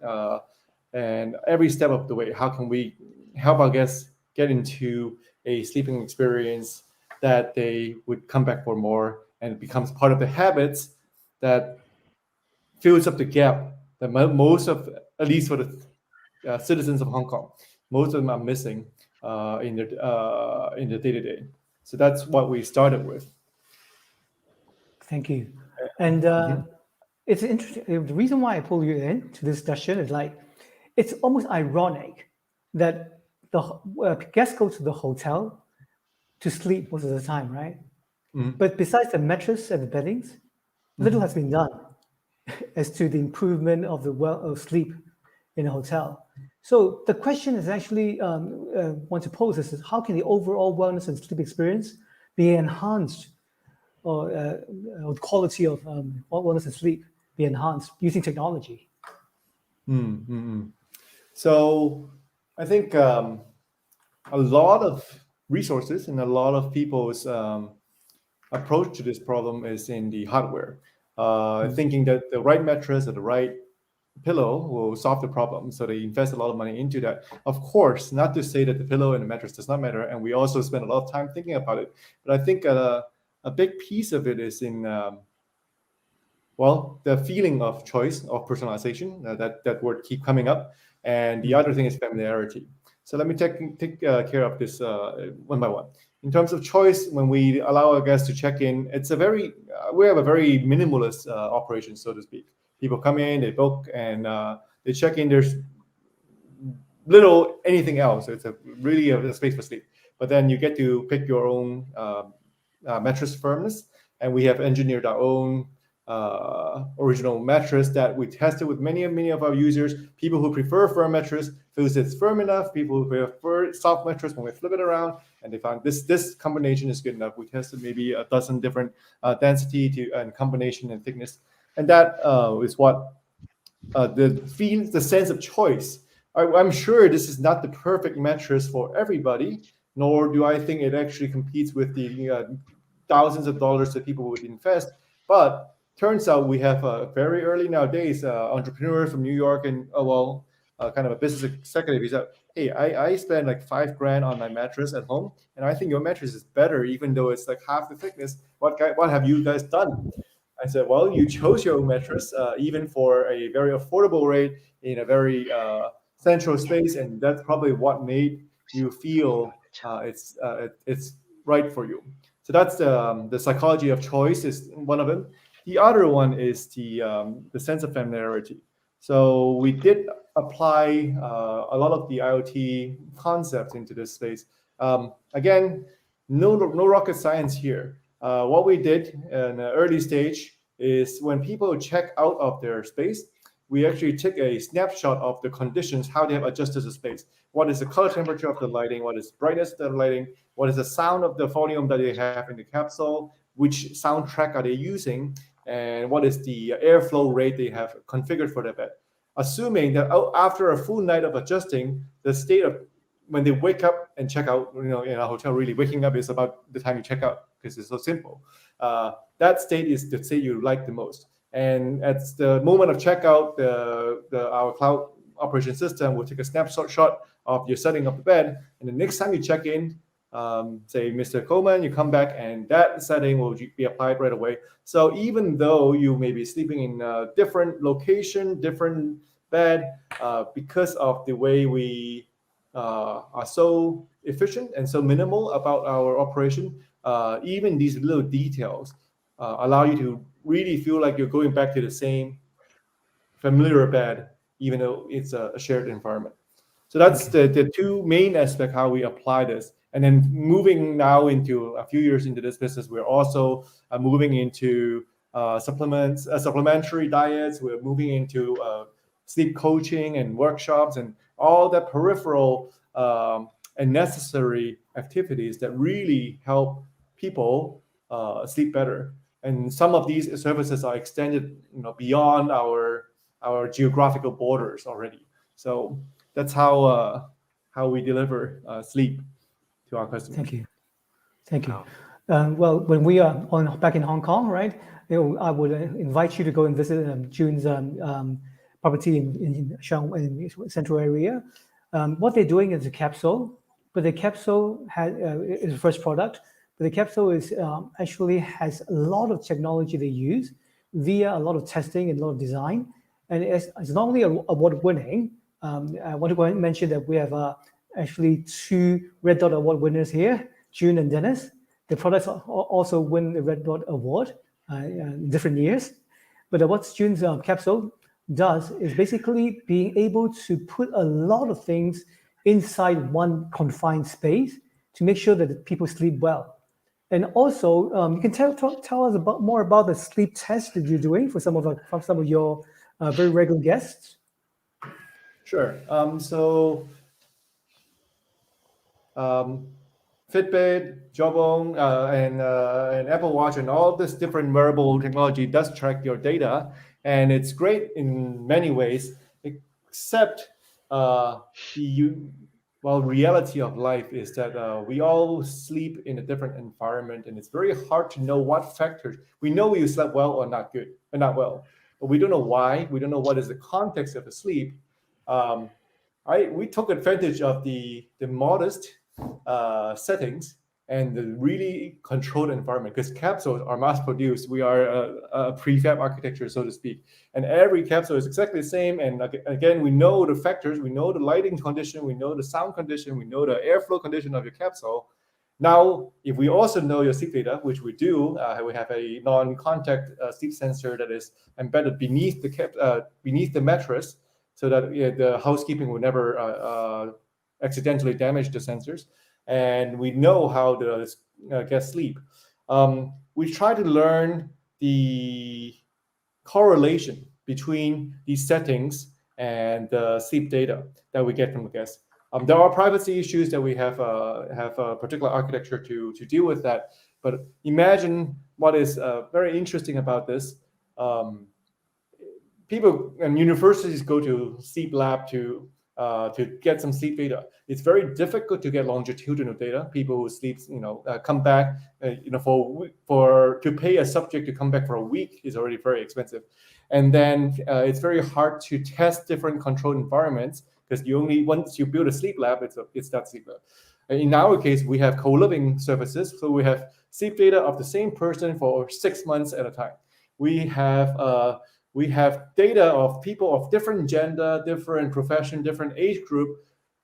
and every step of the way. How can we help our guests get into a sleeping experience that they would come back for more, and it becomes part of the habits that fills up the gap that most of, at least for the citizens of Hong Kong, most of them are missing in the day-to-day. So that's what we started with. Thank you. And it's interesting. The reason why I pull you into this discussion is like, it's almost ironic that the guests go to the hotel to sleep most of the time, right? Mhm. But besides the mattress and the beddings, little has been done as to the improvement of the of sleep in a hotel. So the question is actually want to pose is how can the overall wellness and sleep experience be enhanced, or the quality of wellness and sleep be enhanced using technology? So I think a lot of resources and a lot of people's approach to this problem is in the hardware, thinking that the right mattress or the right pillow will solve the problem. So they invest a lot of money into that. Of course, not to say that the pillow and the mattress does not matter, and we also spend a lot of time thinking about it. But I think a big piece of it is in well, the feeling of choice, of personalization, that word keep coming up. And the other thing is familiarity. So let me take care of this one by one. In terms of choice, when we allow our guests to check in, it's we have a very minimalist operation, so to speak. People come in, they book, and they check in. There's little anything else. It's really a space for sleep. But then you get to pick your own mattress firmness, and we have engineered our own original mattress that we tested with many of our users. People who prefer firm mattress feels it's firm enough. People who prefer soft mattress, when we flip it around and they found this combination is good enough. We tested maybe a dozen different density and combination and thickness, and that is what the sense of choice. I'm sure this is not the perfect mattress for everybody, nor do I think it actually competes with the thousands of dollars that people would invest. But turns out we have very early nowadays entrepreneurs from New York and kind of a business executive. He said, "Hey, I spend like $5,000 on my mattress at home, and I think your mattress is better, even though it's like half the thickness. What have you guys done?" I said, "Well, you chose your own mattress, even for a very affordable rate in a very central space, and that's probably what made you feel it's right for you." So that's the psychology of choice is one of them. The other one is the sense of familiarity. So we did apply a lot of the IoT concepts into this space. Again, no rocket science here. What we did in the early stage is when people check out of their space, we actually take a snapshot of the conditions, how they have adjusted the space. What is the color temperature of the lighting? What is brightness of the lighting? What is the sound of the volume that they have in the capsule? Which soundtrack are they using? And what is the airflow rate they have configured for their bed? Assuming that after a full night of adjusting, the state of when they wake up and check out, in a hotel, really waking up is about the time you check out because it's so simple. That state is the state you like the most. And at the moment of checkout, our cloud operation system will take a snapshot of your setting of the bed. And the next time you check in, say, Mr. Colman, you come back and that setting will be applied right away. So even though you may be sleeping in a different location, different bed, because of the way we are so efficient and so minimal about our operation, even these little details allow you to really feel like you're going back to the same familiar bed, even though it's a shared environment. So that's the two main aspects how we apply this. And then moving now into a few years into this business, we're also moving into supplementary diets. We're moving into sleep coaching and workshops and all the peripheral and necessary activities that really help people sleep better. And some of these services are extended, beyond our geographical borders already. So that's how we deliver sleep to our customers. Thank you. Well, when we are back in Hong Kong, right? I would invite you to go and visit Jun's property in Central area. What they're doing is a capsule, but the capsule is the first product. But the capsule is actually has a lot of technology they use via a lot of testing and a lot of design, and it's not only award-winning. I want to mention that we have actually 2 Red Dot Award winners here, Jun and Deniz. The products also win the Red Dot Award in different years. But what Jun's capsule does is basically being able to put a lot of things inside one confined space to make sure that people sleep well. And also, you can tell us more about the sleep test that you're doing for some of your very regular guests. Sure. Fitbit, Jawbone, and Apple Watch, and all this different wearable technology does track your data, and it's great in many ways. Except reality of life is that we all sleep in a different environment, and it's very hard to know what factors. We know you slept well or not good, or not well, but we don't know why. We don't know what is the context of the sleep. We took advantage of the modest settings and the really controlled environment, because capsules are mass produced. We are a prefab architecture, so to speak, and every capsule is exactly the same. And again, we know the factors, we know the lighting condition, we know the sound condition, we know the airflow condition of your capsule. Now, if we also know your sleep data, which we do, we have a non-contact sleep sensor that is embedded beneath the mattress, so that the housekeeping will never accidentally damage the sensors, and we know how the guests sleep. We try to learn the correlation between these settings and the sleep data that we get from the guests. There are privacy issues that we have a particular architecture to deal with that. But imagine what is very interesting about this. People and universities go to sleep lab to get some sleep data. It's very difficult to get longitudinal data. People who sleep, come back, to pay a subject to come back for a week is already very expensive. And then it's very hard to test different controlled environments, because once you build a sleep lab, it's that sleep lab. And in our case, we have co-living services, so we have sleep data of the same person for 6 months at a time. We have data of people of different gender, different profession, different age group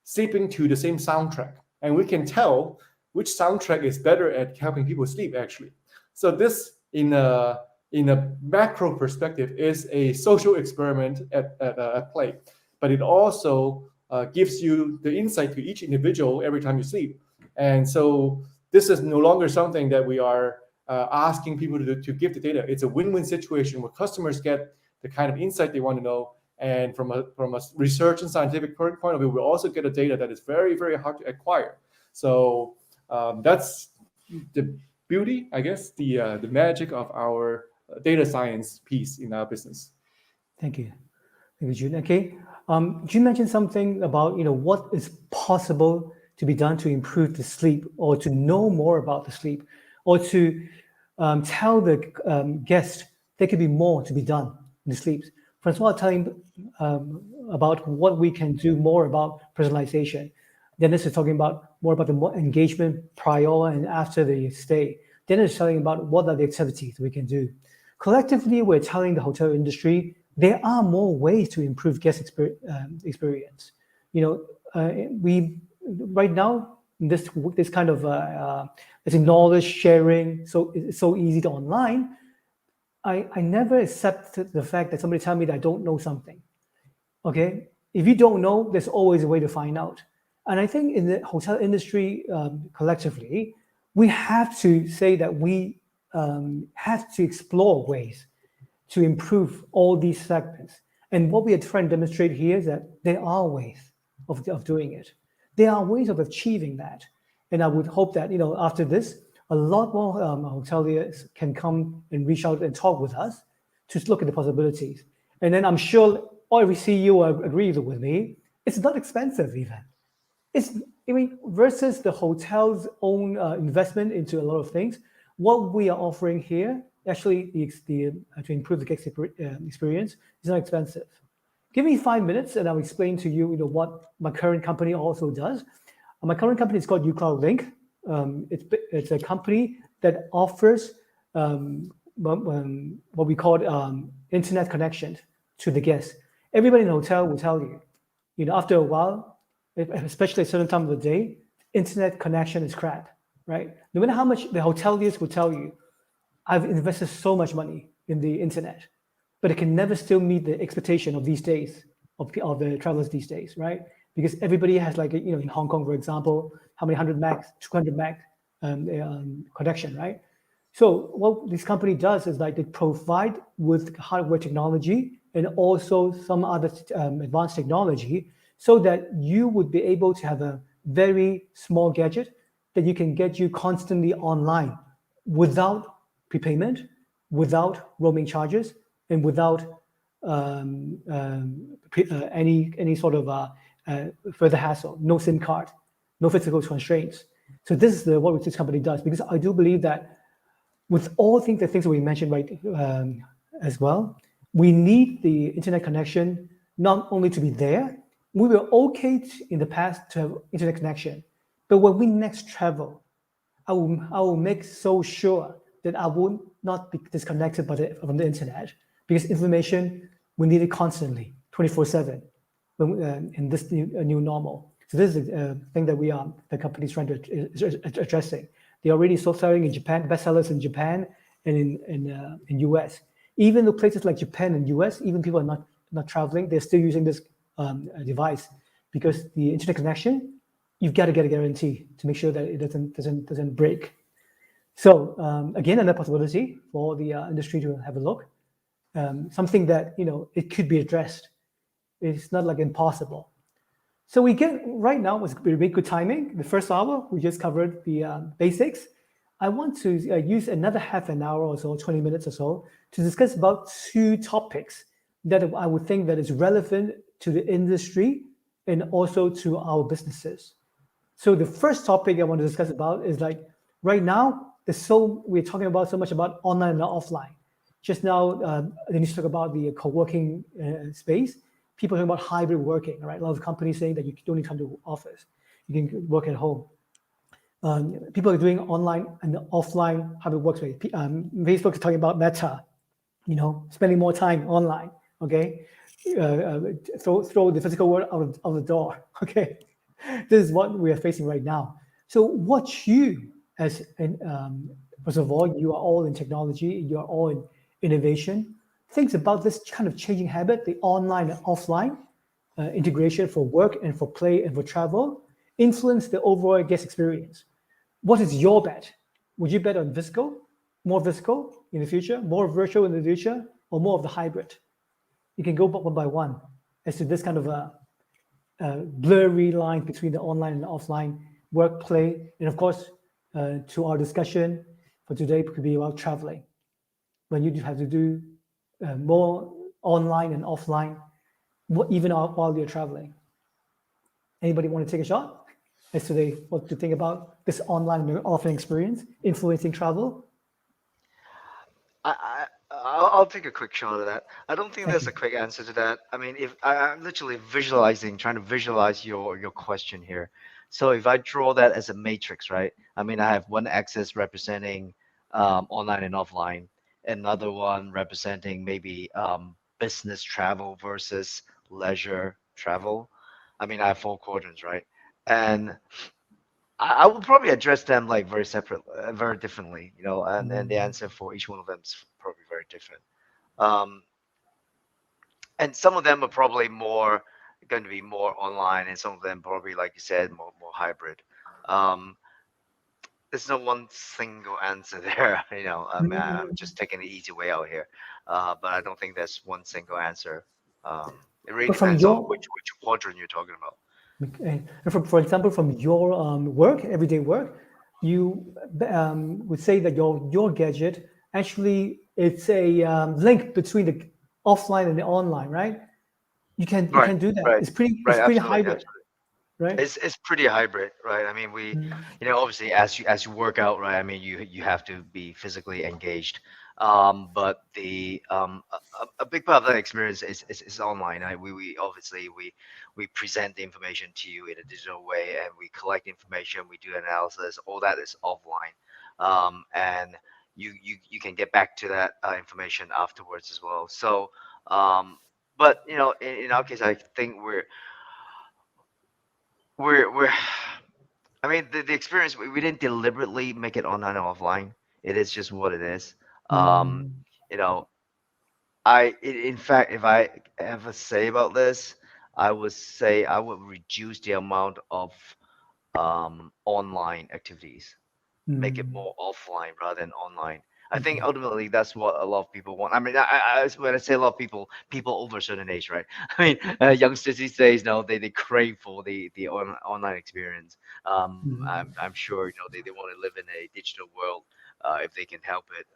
sleeping to the same soundtrack. And we can tell which soundtrack is better at helping people sleep, actually. So this, in a in a macro perspective, is a social experiment at play. But it also gives you the insight to each individual every time you sleep. And so this is no longer something that we are asking people to give the data. It's a win-win situation where customers get the kind of insight they want to know. And from a research and scientific point of view, we also get a data that is very, very hard to acquire. So that's the beauty, I guess, the magic of our data science piece in our business. Thank you. Thank you, Jun. Okay. Jun mentioned something about what is possible to be done to improve the sleep, or to know more about the sleep, or to tell the guest there could be more to be done in the sleeps. François telling about what we can do more about personalization. Deniz is talking about more about the engagement prior and after the stay. Deniz is telling about what are the activities we can do. Collectively, we're telling the hotel industry there are more ways to improve guest experience. We right now this kind of knowledge sharing, so it's so easy to online. I never accept the fact that somebody tell me that I don't know something. Okay, if you don't know, there's always a way to find out. And I think in the hotel industry, collectively, we have to say that we have to explore ways to improve all these segments. And what we are trying to demonstrate here is that there are ways of doing it. There are ways of achieving that. And I would hope that after this, a lot more hoteliers can come and reach out and talk with us to look at the possibilities. And then I'm sure every CEO agrees with me. It's not expensive even. Versus the hotel's own investment into a lot of things, what we are offering here, actually, to improve the guest experience, is not expensive. Give me 5 minutes, and I'll explain to you, what my current company also does. My current company is called uCloudlink. It's a company that offers what we call internet connection to the guests. Everybody in the hotel will tell you, after a while, especially at a certain time of the day, internet connection is crap, right? No matter how much the hoteliers will tell you, I've invested so much money in the internet, but it can never still meet the expectation of these days, of the travelers these days, right? Because everybody has in Hong Kong, for example, how many 100 meg, 200 meg connection, right? So what this company does is they provide with hardware technology and also some other advanced technology, so that you would be able to have a very small gadget that you can get you constantly online without prepayment, without roaming charges, and without any sort of further hassle, no SIM card, no physical constraints. So this is what this company does, because I do believe that with all the things that we mentioned as well, we need the internet connection not only to be there. We were okay in the past to have internet connection, but when we next travel, I will make so sure that I will not be disconnected from the internet, because information, we need it constantly, 24/7, in this new normal. So this is a thing that the company is trying to addressing. They're already selling in Japan, bestsellers in Japan and in US. Even the places like Japan and US, even people are not traveling, they're still using this device, because the internet connection, you've got to get a guarantee to make sure that it doesn't break. So again, another possibility for the industry to have a look, something that it could be addressed. It's not impossible. So we get right now was really good timing. The first hour we just covered the basics. I want to use another half an hour or so, 20 minutes or so, to discuss about 2 topics that I would think that is relevant to the industry and also to our businesses. So the first topic I want to discuss about is right now, we're talking about so much about online and offline. Just now, Deniz talked about the co-working space. People talking about hybrid working, right? A lot of companies saying that you don't need to come to office. You can work at home. People are doing online and offline hybrid workspace. Facebook is talking about Meta, spending more time online, okay? Throw the physical world out of the door, okay? This is what we are facing right now. So what first of all, you are all in technology, you are all innovation, thinks about this kind of changing habit, the online and offline integration for work and for play and for travel, influence the overall guest experience. What is your bet? Would you bet on more physical in the future, more virtual in the future, or more of the hybrid? You can go one by one as to this kind of a blurry line between the online and offline work, play, and of course, to our discussion for today could be about traveling. When you have to do more online and offline, even while you're traveling. Anybody want to take a shot as to what to think about this online and offline experience influencing travel? I'll take a quick shot at that. I don't think there's a quick answer to that. I mean, if I'm literally trying to visualize your question here. So if I draw that as a matrix, right? I mean, I have one axis representing online and offline, another one representing maybe business travel versus leisure travel. I mean, I have 4 quadrants, right? And I would probably address them like very separate, very differently, and the answer for each one of them is probably very different. And some of them are probably going to be more online, and some of them probably, like you said, more hybrid. There's no one single answer there, I'm just taking the easy way out here, but I don't think there's one single answer. It really depends on which quadrant you're talking about. And for example, from your everyday work, you would say that your gadget actually it's a link between the offline and the online, right? You can do that. Right, it's pretty absolutely, hybrid, right? It's pretty hybrid, right? I mean, we obviously as you work out, right? I mean, you have to be physically engaged. But a big part of that experience is online. We obviously we present the information to you in a digital way, and we collect information, we do analysis. All that is offline, and you can get back to that information afterwards as well. So, but in our case, I think we're I mean, the experience, we didn't deliberately make it online or offline. It is just what it is. In fact, if I ever say about this, I would say I would reduce the amount of online activities, make it more offline rather than online. I think ultimately that's what a lot of people want. I mean, when I say a lot of people over a certain age, right? I mean, youngsters these days, they crave for the online experience. I'm sure they want to live in a digital world if they can help it.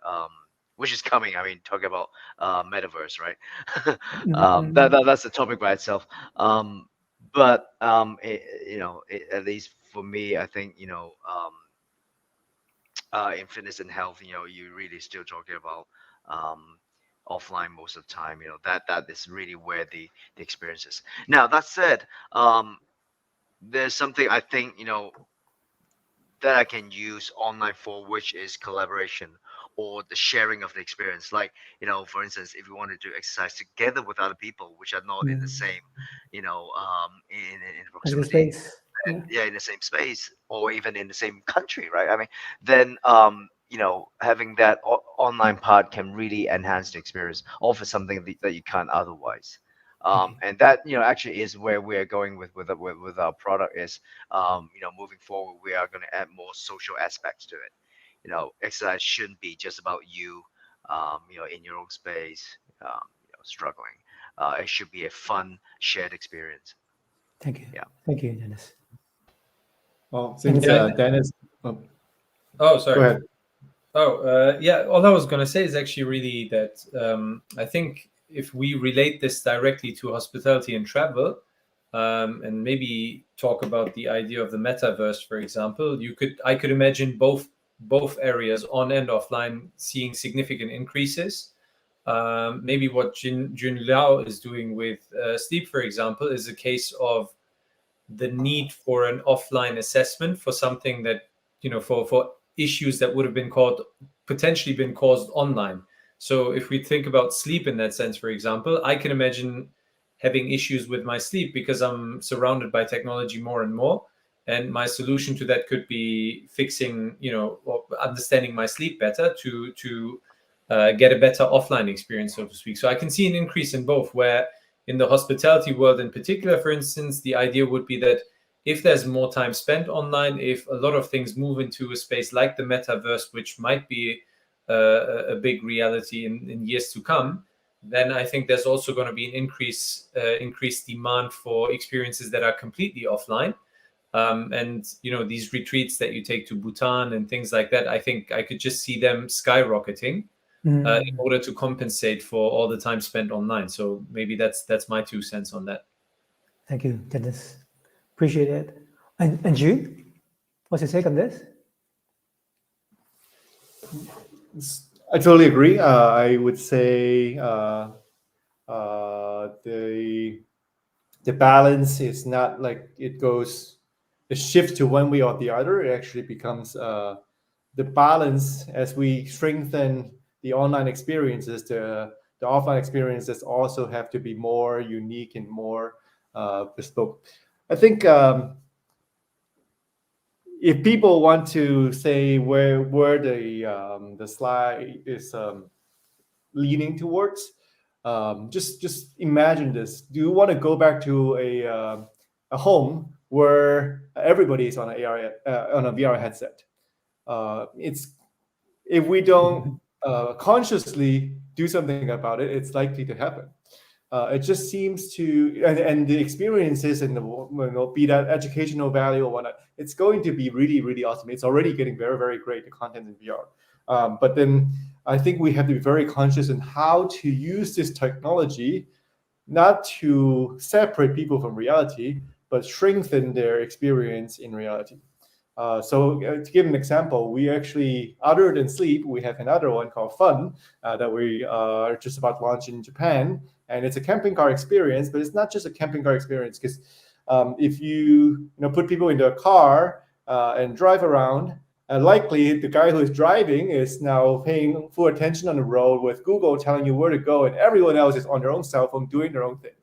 Which is coming. I mean, talking about metaverse, right? That's a topic by itself. But at least for me, I think in fitness and health, you're really still talking about offline most of the time. That is really where the experience is. Now that said, there's something I think that I can use online for, which is collaboration or the sharing of the experience. Like, for instance, if you want to do exercise together with other people, which are not in the same, in proximity, in the same space, or even in the same country, right? I mean, then, having that online part can really enhance the experience, offer something that you can't otherwise. And that actually is where we're going with our product is moving forward, we are going to add more social aspects to it. Exercise shouldn't be just about you in your own space struggling. It should be a fun shared experience. Thank you. Yeah, thank you, Deniz. Well, since Deniz, sorry, go ahead. All I was going to say is actually really that I think if we relate this directly to hospitality and travel, and maybe talk about the idea of the metaverse, for example, I could imagine both areas, on and offline, seeing significant increases. Maybe what Jun Liao is doing with sleep, for example, is a case of the need for an offline assessment for something that for issues that would have potentially been caused online. So if we think about sleep in that sense, for example, I can imagine having issues with my sleep because I'm surrounded by technology more and more. And my solution to that could be fixing, or understanding my sleep better to get a better offline experience, so to speak. So I can see an increase in both, where in the hospitality world in particular, for instance, the idea would be that if there's more time spent online, if a lot of things move into a space like the metaverse, which might be a big reality in years to come, then I think there's also going to be an increased demand for experiences that are completely offline. And these retreats that you take to Bhutan and things like that, I think I could just see them skyrocketing in order to compensate for all the time spent online. So maybe that's my 2 cents on that. Thank you, Deniz. Appreciate it. And Jun, what's your take on this? I totally agree. I would say the balance is not like it shifts to one way or the other. It actually becomes the balance as we strengthen the online experiences. The offline experiences also have to be more unique and more bespoke. I think if people want to say where the slide is leaning towards, just imagine this. Do you want to go back to a home where everybody is on a VR headset? If we don't consciously do something about it, it's likely to happen. It just seems to, and the experiences and be that educational value or whatnot, it's going to be really, really awesome. It's already getting very, very great, the content in VR. But then I think we have to be very conscious in how to use this technology, not to separate people from reality, but strengthen their experience in reality. So to give an example, we actually, other than sleep, we have another one called Fun that we are just about to launch in Japan. And it's a camping car experience, but it's not just a camping car experience, because if you put people into a car and drive around, likely the guy who is driving is now paying full attention on the road with Google telling you where to go, and everyone else is on their own cell phone doing their own thing.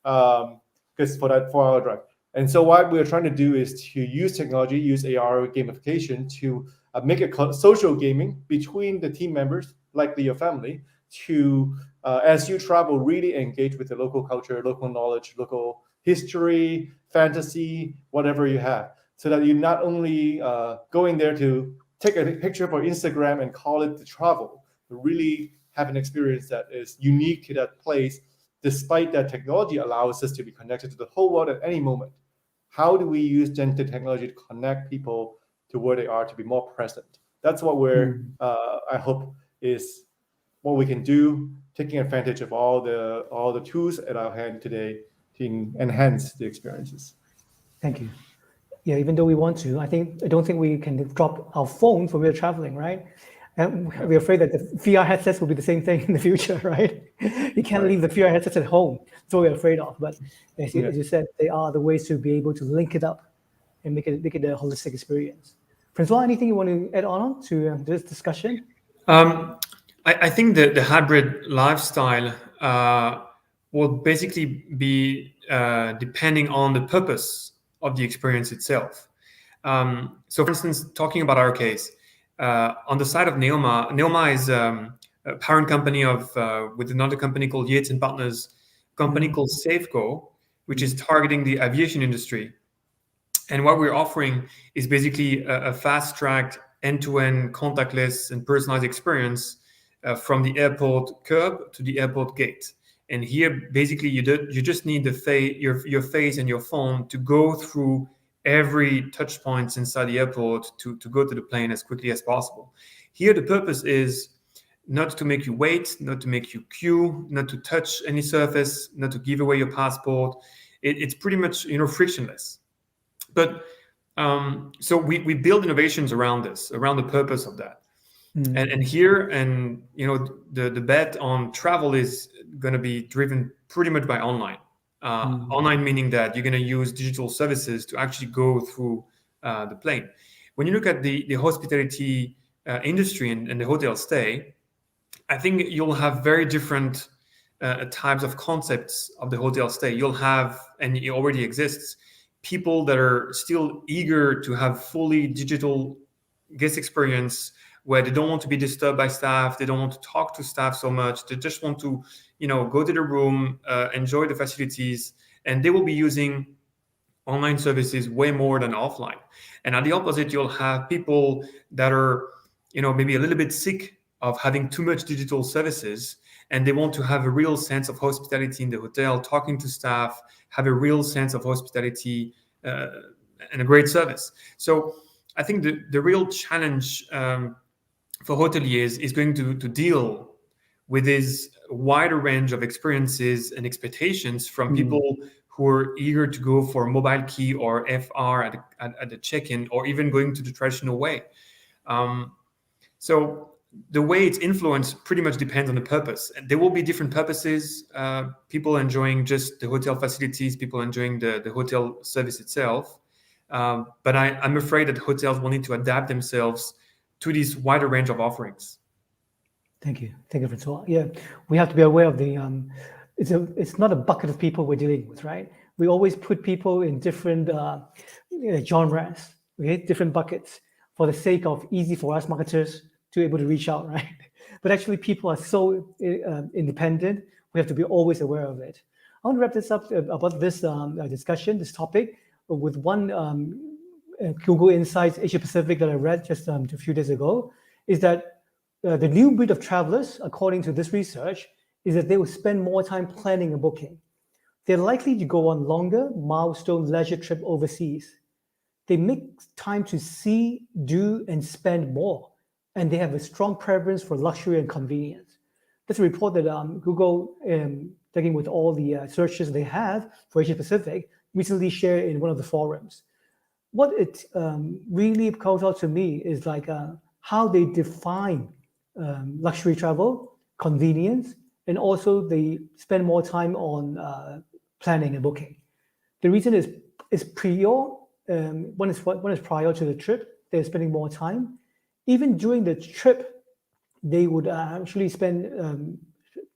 Because for that 4-hour drive. And so what we're trying to do is to use technology, use AR gamification to make it social gaming between the team members, likely your family, to, as you travel, really engage with the local culture, local knowledge, local history, fantasy, whatever you have, so that you're not only going there to take a picture for Instagram and call it the travel, but really have an experience that is unique to that place, despite that technology allows us to be connected to the whole world at any moment. How do we use generative technology to connect people to where they are, to be more present? That's what I hope is what we can do, taking advantage of all the tools at our hand today to enhance the experiences. Thank you. Yeah, even though we want to, I don't think we can drop our phones when we're traveling, right? And we're afraid that the VR headsets will be the same thing in the future, right? You can't leave the VR headsets at home. That's what we're afraid of. But as you said, they are the ways to be able to link it up and make it a holistic experience. Francois, anything you want to add on to this discussion? I think that the hybrid lifestyle will basically be depending on the purpose of the experience itself. So, for instance, talking about our case, on the side of Neoma is a parent company with another company called Yates and Partners, company called Safeco, which is targeting the aviation industry. And what we're offering is basically a fast-tracked, end-to-end, contactless and personalized experience from the airport curb to the airport gate. And here, basically, you just need your face and your phone to go through every touch points inside the airport to go to the plane as quickly as possible. Here, the purpose is not to make you wait, not to make you queue, not to touch any surface, not to give away your passport. It's pretty much frictionless. But so we build innovations around this, around the purpose of that. And here, the bet on travel is going to be driven pretty much by online. Online meaning that you're going to use digital services to actually go through the plane. When you look at the hospitality industry and the hotel stay, I think you'll have very different types of concepts of the hotel stay. You'll have, and it already exists, people that are still eager to have fully digital guest experience where they don't want to be disturbed by staff, they don't want to talk to staff so much, they just want to, go to the room, enjoy the facilities, and they will be using online services way more than offline. And at the opposite, you'll have people that are, maybe a little bit sick of having too much digital services, and they want to have a real sense of hospitality in the hotel, talking to staff, have a real sense of hospitality and a great service. So I think the real challenge for hoteliers is going to deal with this wider range of experiences and expectations from people who are eager to go for mobile key or FR at the check-in, or even going to the traditional way. So the way it's influenced pretty much depends on the purpose. And there will be different purposes, people enjoying just the hotel facilities, people enjoying the hotel service itself. But I'm afraid that hotels will need to adapt themselves to this wider range of offerings. Thank you, François. Yeah, we have to be aware of the. It's not a bucket of people we're dealing with, right? We always put people in different genres, okay, different buckets, for the sake of easy for us marketers to be able to reach out, right? But actually, people are so independent. We have to be always aware of it. I want to wrap this up about this discussion, this topic, with one Google Insights Asia Pacific that I read just a few days ago, is that the new breed of travelers, according to this research, is that they will spend more time planning and booking. They're likely to go on longer milestone leisure trip overseas. They make time to see, do, and spend more, and they have a strong preference for luxury and convenience. That's a report that Google, taking with all the searches they have for Asia Pacific, recently shared in one of the forums. What it really calls out to me is like how they define luxury travel, convenience, and also they spend more time on planning and booking. The reason is prior. One is prior to the trip. They're spending more time. Even during the trip, they would actually plan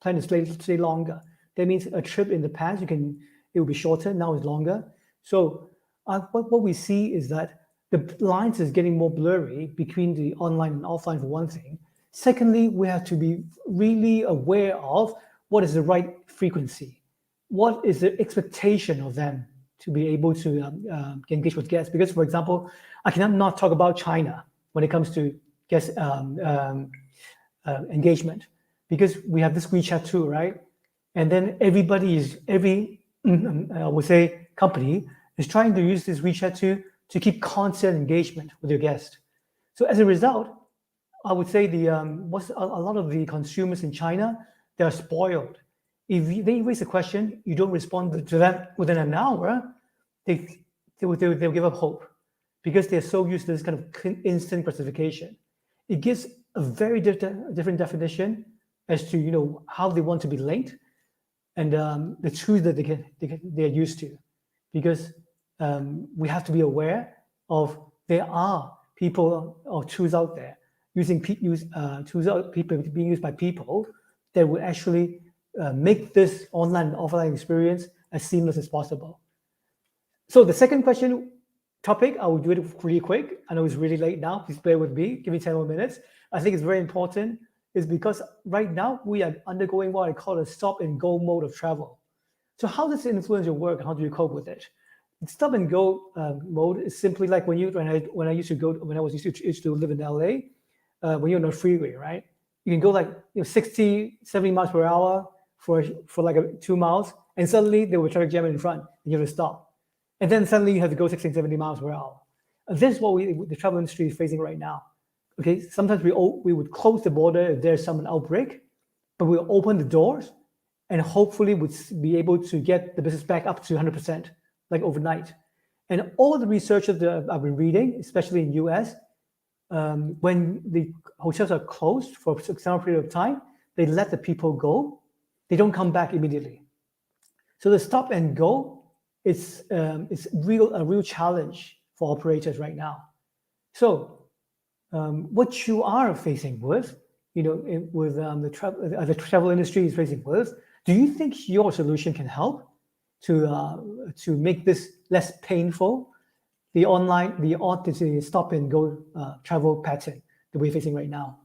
to stay longer. That means a trip in the past, it will be shorter. Now it's longer. So what we see is that the lines is getting more blurry between the online and offline, for one thing. Secondly, we have to be really aware of what is the right frequency. What is the expectation of them to be able to engage with guests? Because, for example, I cannot not talk about China when it comes to guest engagement, because we have this WeChat too, right? And then every I would say company is trying to use this WeChat to keep constant engagement with your guest. So as a result, I would say a lot of the consumers in China, they are spoiled. If they raise a question, you don't respond to them within an hour, they'll give up hope, because they're so used to this kind of instant gratification. It gives a very different definition as to how they want to be linked, and the tools that they're used to, because we have to be aware of there are people or tools out there being used by people that will actually make this online and offline experience as seamless as possible. So the second topic, I will do it really quick. I know it's really late now. Please bear with me. Give me 10 more minutes. I think it's very important, is because right now we are undergoing what I call a stop and go mode of travel. So how does it influence your work? How do you cope with it? Stop and go mode is simply like when I used to live in LA, when you're on a freeway, right? You can go like 60, 70 miles per hour for like 2 miles, and suddenly they will try to jam in front, and you have to stop. And then suddenly you have to go 60, 70 miles per hour. And this is what the travel industry is facing right now. Okay, sometimes we would close the border if there's some outbreak, but we'll open the doors and hopefully would be able to get the business back up to 100%, like overnight. And all the researchers that I've been reading, especially in US, when the hotels are closed for a extended period of time, they let the people go. They don't come back immediately. So the stop and go is a real challenge for operators right now. So what you are facing with, the travel industry is facing with, do you think your solution can help to make this less painful? The stop and go travel pattern, that we're facing right now.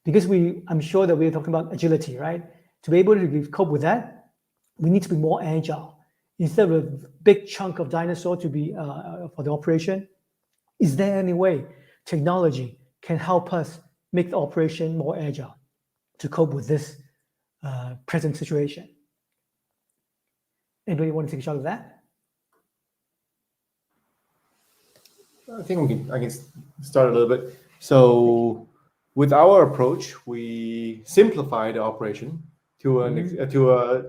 Because I'm sure that we're talking about agility, right? To be able to cope with that, we need to be more agile. Instead of a big chunk of dinosaur to be for the operation, is there any way technology can help us make the operation more agile to cope with this present situation? Anybody want to take a shot at that? I think I can start a little bit. So with our approach, we simplify the operation to a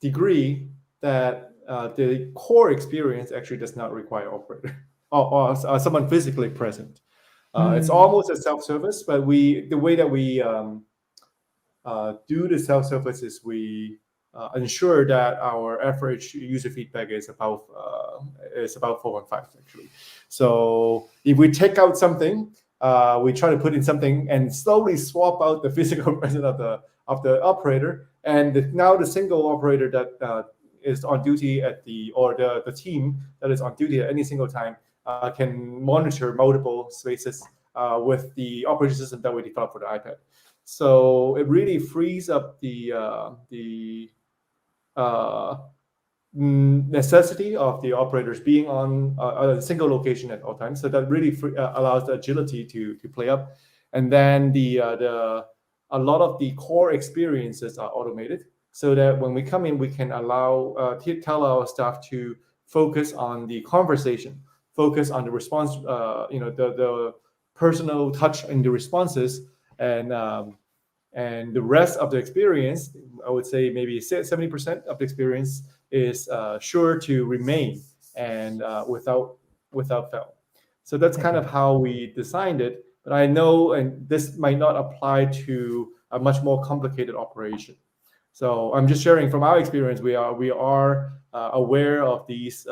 degree that the core experience actually does not require operator or someone physically present. It's almost a self-service, but the way that we do the self-service is we ensure that our average user feedback is about 4.5 actually. So if we take out something, we try to put in something and slowly swap out the physical presence of the operator, and now the single operator that is on duty the team that is on duty at any single time can monitor multiple spaces with the operating system that we developed for the iPad. So it really frees up the necessity of the operators being on a single location at all times. So that really allows the agility to play up. And then a lot of the core experiences are automated, so that when we come in, we can tell our staff to focus on the conversation, focus on the response, the personal touch in the responses, and the rest of the experience, I would say maybe 70% of the experience is sure to remain and without fail. So that's kind of how we designed it. But I know, and this might not apply to a much more complicated operation. So I'm just sharing from our experience. We are aware of these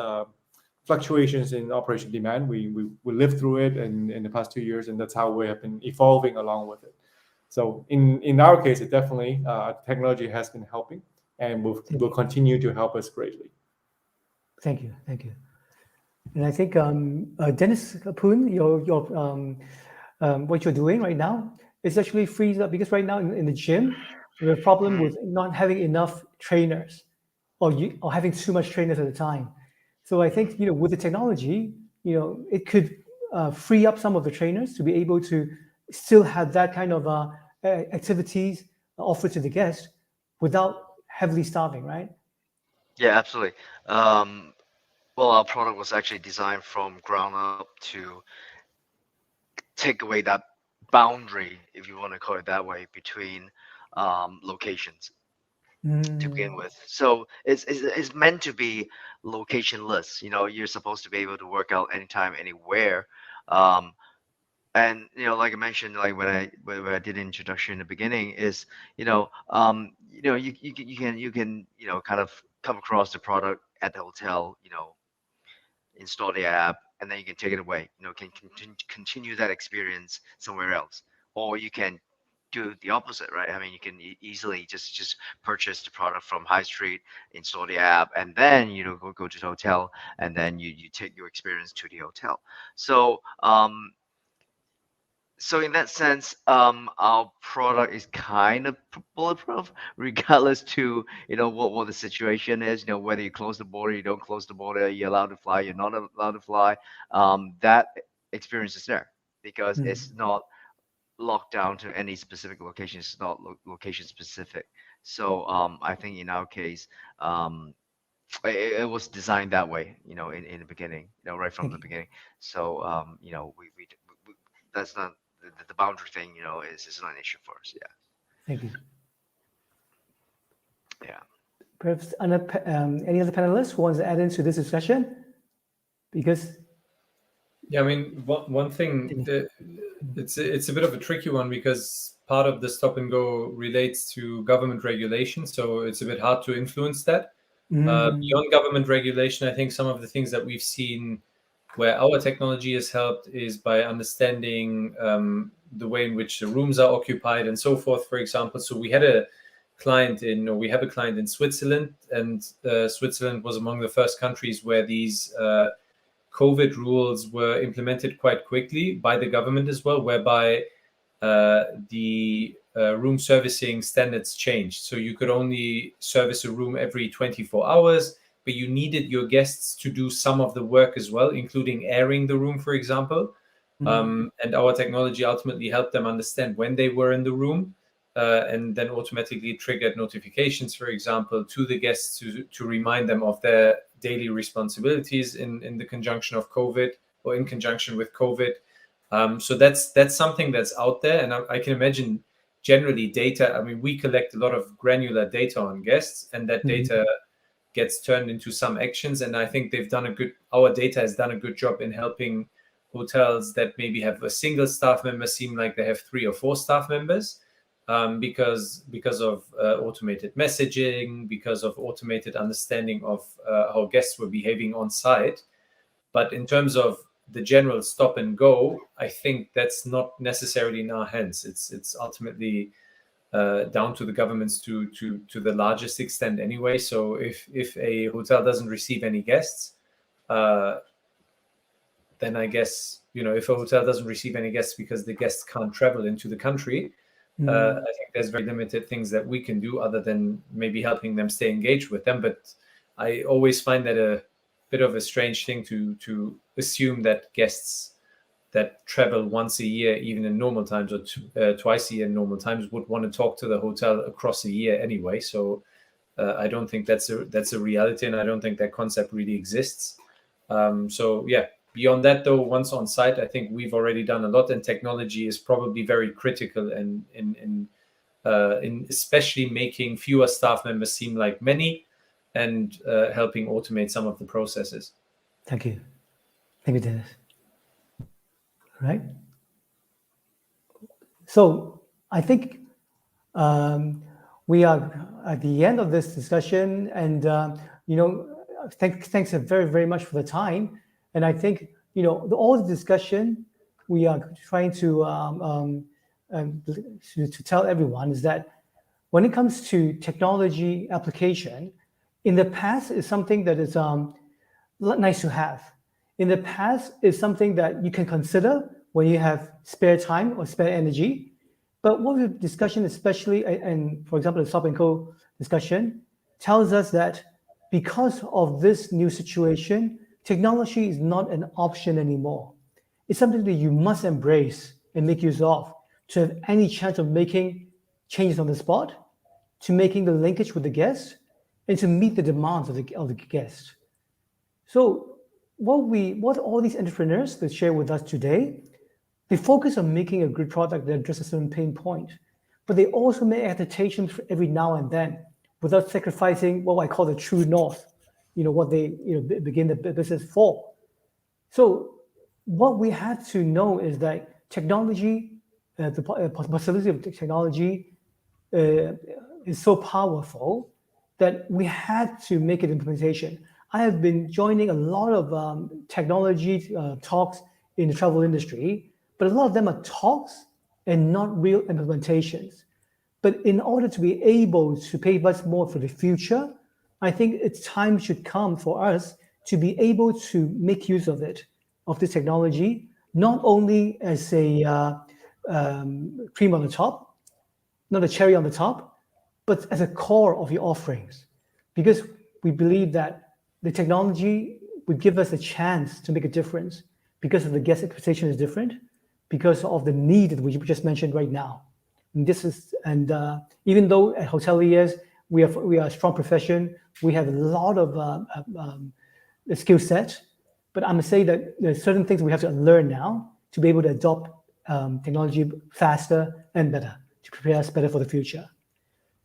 fluctuations in operation demand. We lived through it in the past 2 years, and that's how we have been evolving along with it. So in our case, it definitely technology has been helping, and will continue to help us greatly. Thank you. And I think Deniz, Poon, what you're doing right now is actually frees up, because right now in the gym, we have a problem with not having enough trainers, or having too much trainers at a time. So I think with the technology, it could free up some of the trainers to be able to still have that kind of activities offered to the guest without heavily starving, right? Yeah, absolutely. Well, our product was actually designed from ground up to take away that boundary, if you want to call it that way, between locations to begin with. So it's meant to be locationless. You're supposed to be able to work out anytime, anywhere. And like I mentioned, like when I did the introduction in the beginning, is you can kind of come across the product at the hotel, install the app, and then you can take it away. Can continue that experience somewhere else, or you can do the opposite, right? I mean, you can easily just purchase the product from High Street, install the app, and then go to the hotel, and then you take your experience to the hotel. So so in that sense, our product is kind of bulletproof, regardless to what the situation is. Whether you close the border, you don't close the border, you're allowed to fly, you're not allowed to fly. That experience is there because it's not locked down to any specific location. It's not location specific. So I think in our case, it was designed that way. In the beginning, right from the beginning. So we that's not. The boundary thing, is not an issue for us. Yeah. Thank you. Yeah. Perhaps any other panelists who wants to add into this discussion? Because I mean, one thing it's a bit of a tricky one, because part of the stop and go relates to government regulation, so it's a bit hard to influence that. Beyond government regulation, I think some of the things that we've seen where our technology has helped is by understanding the way in which the rooms are occupied and so forth, for example. So we have a client in Switzerland, and Switzerland was among the first countries where these COVID rules were implemented quite quickly by the government as well, whereby the room servicing standards changed. So you could only service a room every 24 hours, but you needed your guests to do some of the work as well, including airing the room, for example. And our technology ultimately helped them understand when they were in the room, and then automatically triggered notifications, for example, to the guests to remind them of their daily responsibilities in the conjunction of COVID, or in conjunction with COVID. So that's something that's out there, and I can imagine generally data. I mean, we collect a lot of granular data on guests, and that data gets turned into some actions. And I think our data has done a good job in helping hotels that maybe have a single staff member seem like they have 3 or 4 staff members, because of automated messaging, because of automated understanding of how guests were behaving on site. But in terms of the general stop and go, I think that's not necessarily in our hands. It's ultimately down to the governments to the largest extent anyway. So if a hotel doesn't receive any guests, then I guess, if a hotel doesn't receive any guests because the guests can't travel into the country, I think there's very limited things that we can do other than maybe helping them stay engaged with them. But I always find that a bit of a strange thing to assume that guests that travel once a year, even in normal times, or twice a year in normal times, would want to talk to the hotel across a year anyway. So I don't think that's a reality, and I don't think that concept really exists. So yeah, beyond that though, once on site, I think we've already done a lot, and technology is probably very critical in especially making fewer staff members seem like many, and helping automate some of the processes. Thank you. Thank you, Deniz. Right. So I think we are at the end of this discussion, and thanks very, very much for the time. And I think all the discussion we are trying to tell everyone is that when it comes to technology application, in the past is something that is nice to have. In the past is something that you can consider when you have spare time or spare energy. But what we've discussion, especially, and for example, the Stop and Go discussion, tells us that because of this new situation, technology is not an option anymore. It's something that you must embrace and make use of to have any chance of making changes on the spot, to making the linkage with the guest, and to meet the demands of the guest. So what all these entrepreneurs that share with us today, they focus on making a good product that addresses a certain pain point, but they also make adaptations every now and then without sacrificing what I call the true north, what they begin the business for. So what we have to know is that technology, the possibility of technology is so powerful that we had to make it implementation. I have been joining a lot of technology talks in the travel industry, but a lot of them are talks and not real implementations. But in order to be able to pay us more for the future, I think it's time should come for us to be able to make use of it, of this technology, not only as a cream on the top, not a cherry on the top, but as a core of your offerings. Because we believe that the technology would give us a chance to make a difference because of the guest expectation is different, because of the need that we just mentioned right now. And even though at hoteliers, we are a strong profession, we have a lot of skill set, but I'm gonna say that there's certain things we have to learn now to be able to adopt technology faster and better, to prepare us better for the future.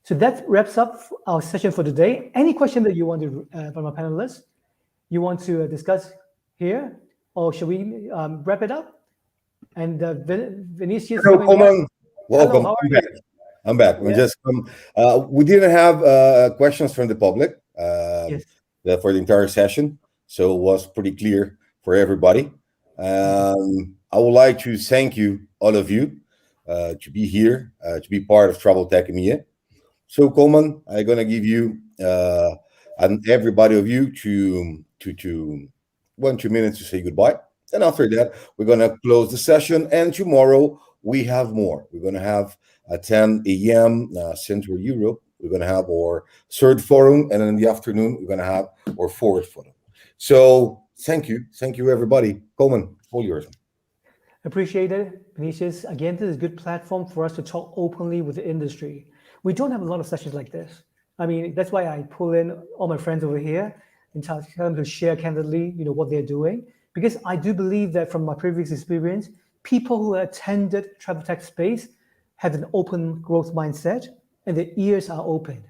So that wraps up our session for today. Any question that you want to, from our panelists, you want to discuss here, or should we wrap it up? And Vinicius, Hello, Colman. Welcome. Hello, how are you? I'm back. Yeah. We didn't have questions from the public Yes. for the entire session, so it was pretty clear for everybody. I would like to thank you, all of you, to be here, to be part of Travel Tech EMEA. So, Colman, I'm gonna give you and everybody of you to 2 minutes to say goodbye. And after that, we're going to close the session. And tomorrow, we have more. We're going to have at 10 a.m. Central Europe. We're going to have our third forum. And in the afternoon, we're going to have our fourth forum. So thank you. Thank you, everybody. Colman, all yours. Appreciate it, Vinicius. Again, this is a good platform for us to talk openly with the industry. We don't have a lot of sessions like this. I mean, that's why I pull in all my friends over here and tell them to share candidly, what they're doing. Because I do believe that from my previous experience, people who attended travel tech space have an open growth mindset and their ears are open.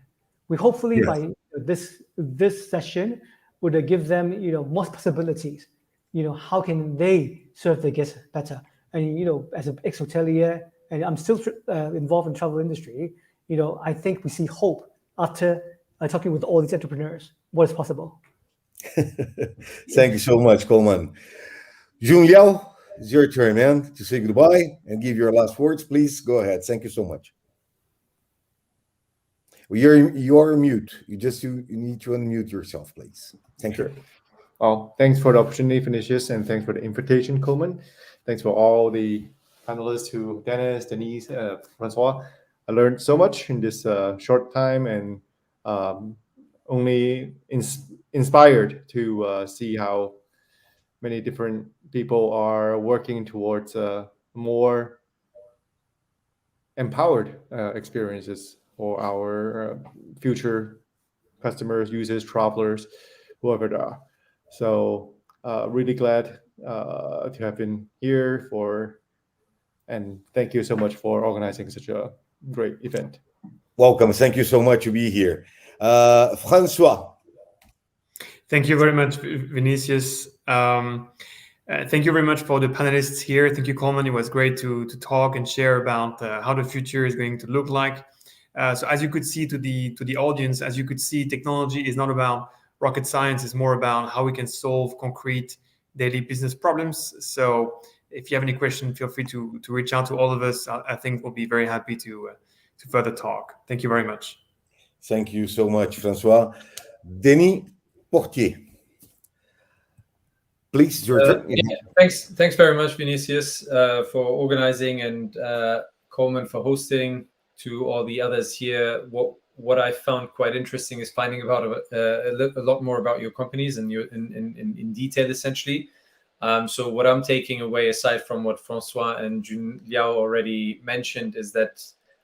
We hopefully by this session would give them, more possibilities. How can they serve their guests better? And, as an ex-hotelier, and I'm still involved in travel industry, I think we see hope after talking with all these entrepreneurs, what is possible. Thank you so much, Colman. Jun Liao, it's your turn, man, to say goodbye and give your last words. Please go ahead. Thank you so much. Well, you're mute. You need to unmute yourself, please. Thank you. Well, thanks for the opportunity, Vinicius, and thanks for the invitation, Colman. Thanks for all the panelists Deniz, François. I learned so much in this short time and only inspired to see how many different people are working towards more empowered experiences for our future customers, users, travelers, whoever they are. So really glad to have been here and thank you so much for organizing such a great event. Welcome. Thank you so much to be here. François. Thank you very much, Vinicius. Thank you very much for the panelists here. Thank you, Colman. It was great to talk and share about how the future is going to look like. So as you could see to the audience, as you could see, technology is not about rocket science, it's more about how we can solve concrete daily business problems. So if you have any questions, feel free to reach out to all of us. I think we'll be very happy to further talk. Thank you very much. Thank you so much, François. Denis Portier. Please, your turn. Thanks very much, Vinicius, for organizing, and Colman for hosting. To all the others here, what I found quite interesting is finding about a lot more about your companies and your in detail, essentially. So what I'm taking away, aside from what François and Jun Liao already mentioned, is that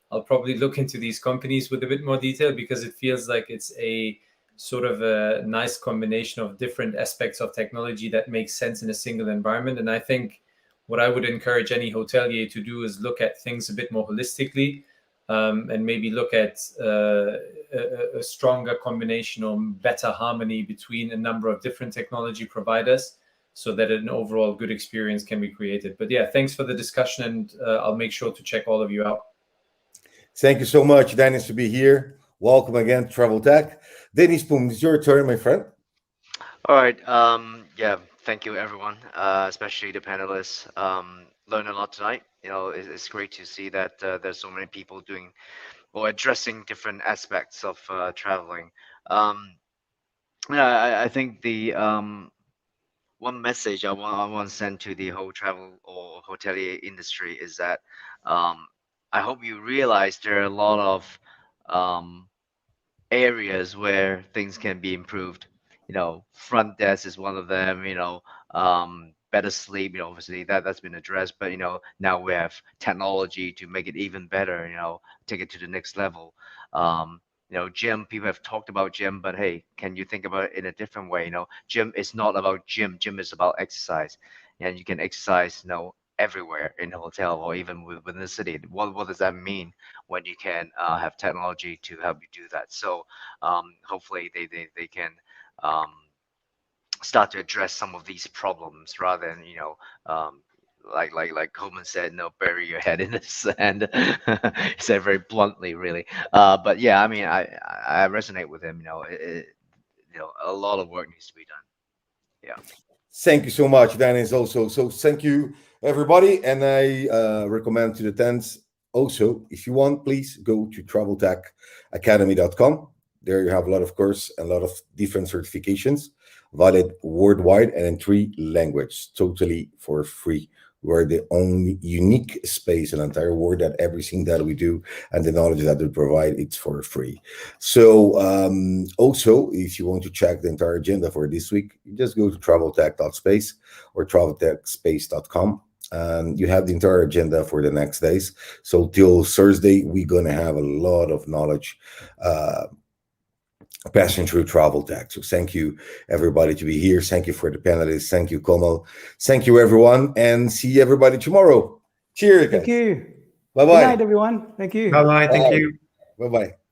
I'll probably look into these companies with a bit more detail, because it feels like it's a sort of a nice combination of different aspects of technology that makes sense in a single environment. And I think what I would encourage any hotelier to do is look at things a bit more holistically, and maybe look at a stronger combination or better harmony between a number of different technology providers, so that an overall good experience can be created. But yeah, thanks for the discussion, and I'll make sure to check all of you out. Thank you so much, Deniz, to be here. Welcome again to Travel Tech. Deniz, Poon, it's your turn, my friend. All right. Yeah. Thank you, everyone, especially the panelists. Learned a lot tonight. It's great to see that there's so many people doing or addressing different aspects of traveling. I think the one message I want to send to the whole travel or hotelier industry is that I hope you realize there are a lot of areas where things can be improved. Front desk is one of them. Better sleep. Obviously that's been addressed, but now we have technology to make it even better. Take it to the next level. Gym. People have talked about gym, but hey, can you think about it in a different way? Gym is not about gym. Gym is about exercise, and you can exercise, everywhere in a hotel or even within the city. What does that mean when you can have technology to help you do that? So hopefully they can start to address some of these problems rather than like Colman said, bury your head in the sand. He said very bluntly, really. But yeah, I mean, I resonate with him. A lot of work needs to be done. Yeah. Thank you so much, Deniz. Also, so thank you, everybody, and I recommend to the tents also, if you want, please go to traveltechacademy.com. There you have a lot of course and a lot of different certifications. valid worldwide and in 3 languages, totally for free. We're the only unique space in the entire world that everything that we do and the knowledge that we provide, it's for free. So also, if you want to check the entire agenda for this week, you just go to traveltech.space or traveltechspace.com. And you have the entire agenda for the next days. So till Thursday, we're going to have a lot of knowledge passing through travel tech. So thank you, everybody, to be here. Thank you for the panelists. Thank you, Komal. Thank you, everyone. And see everybody tomorrow. Cheers, guys. Thank you. Bye-bye. Good night, everyone. Thank you. Bye bye. Thank Bye. you. Bye-bye.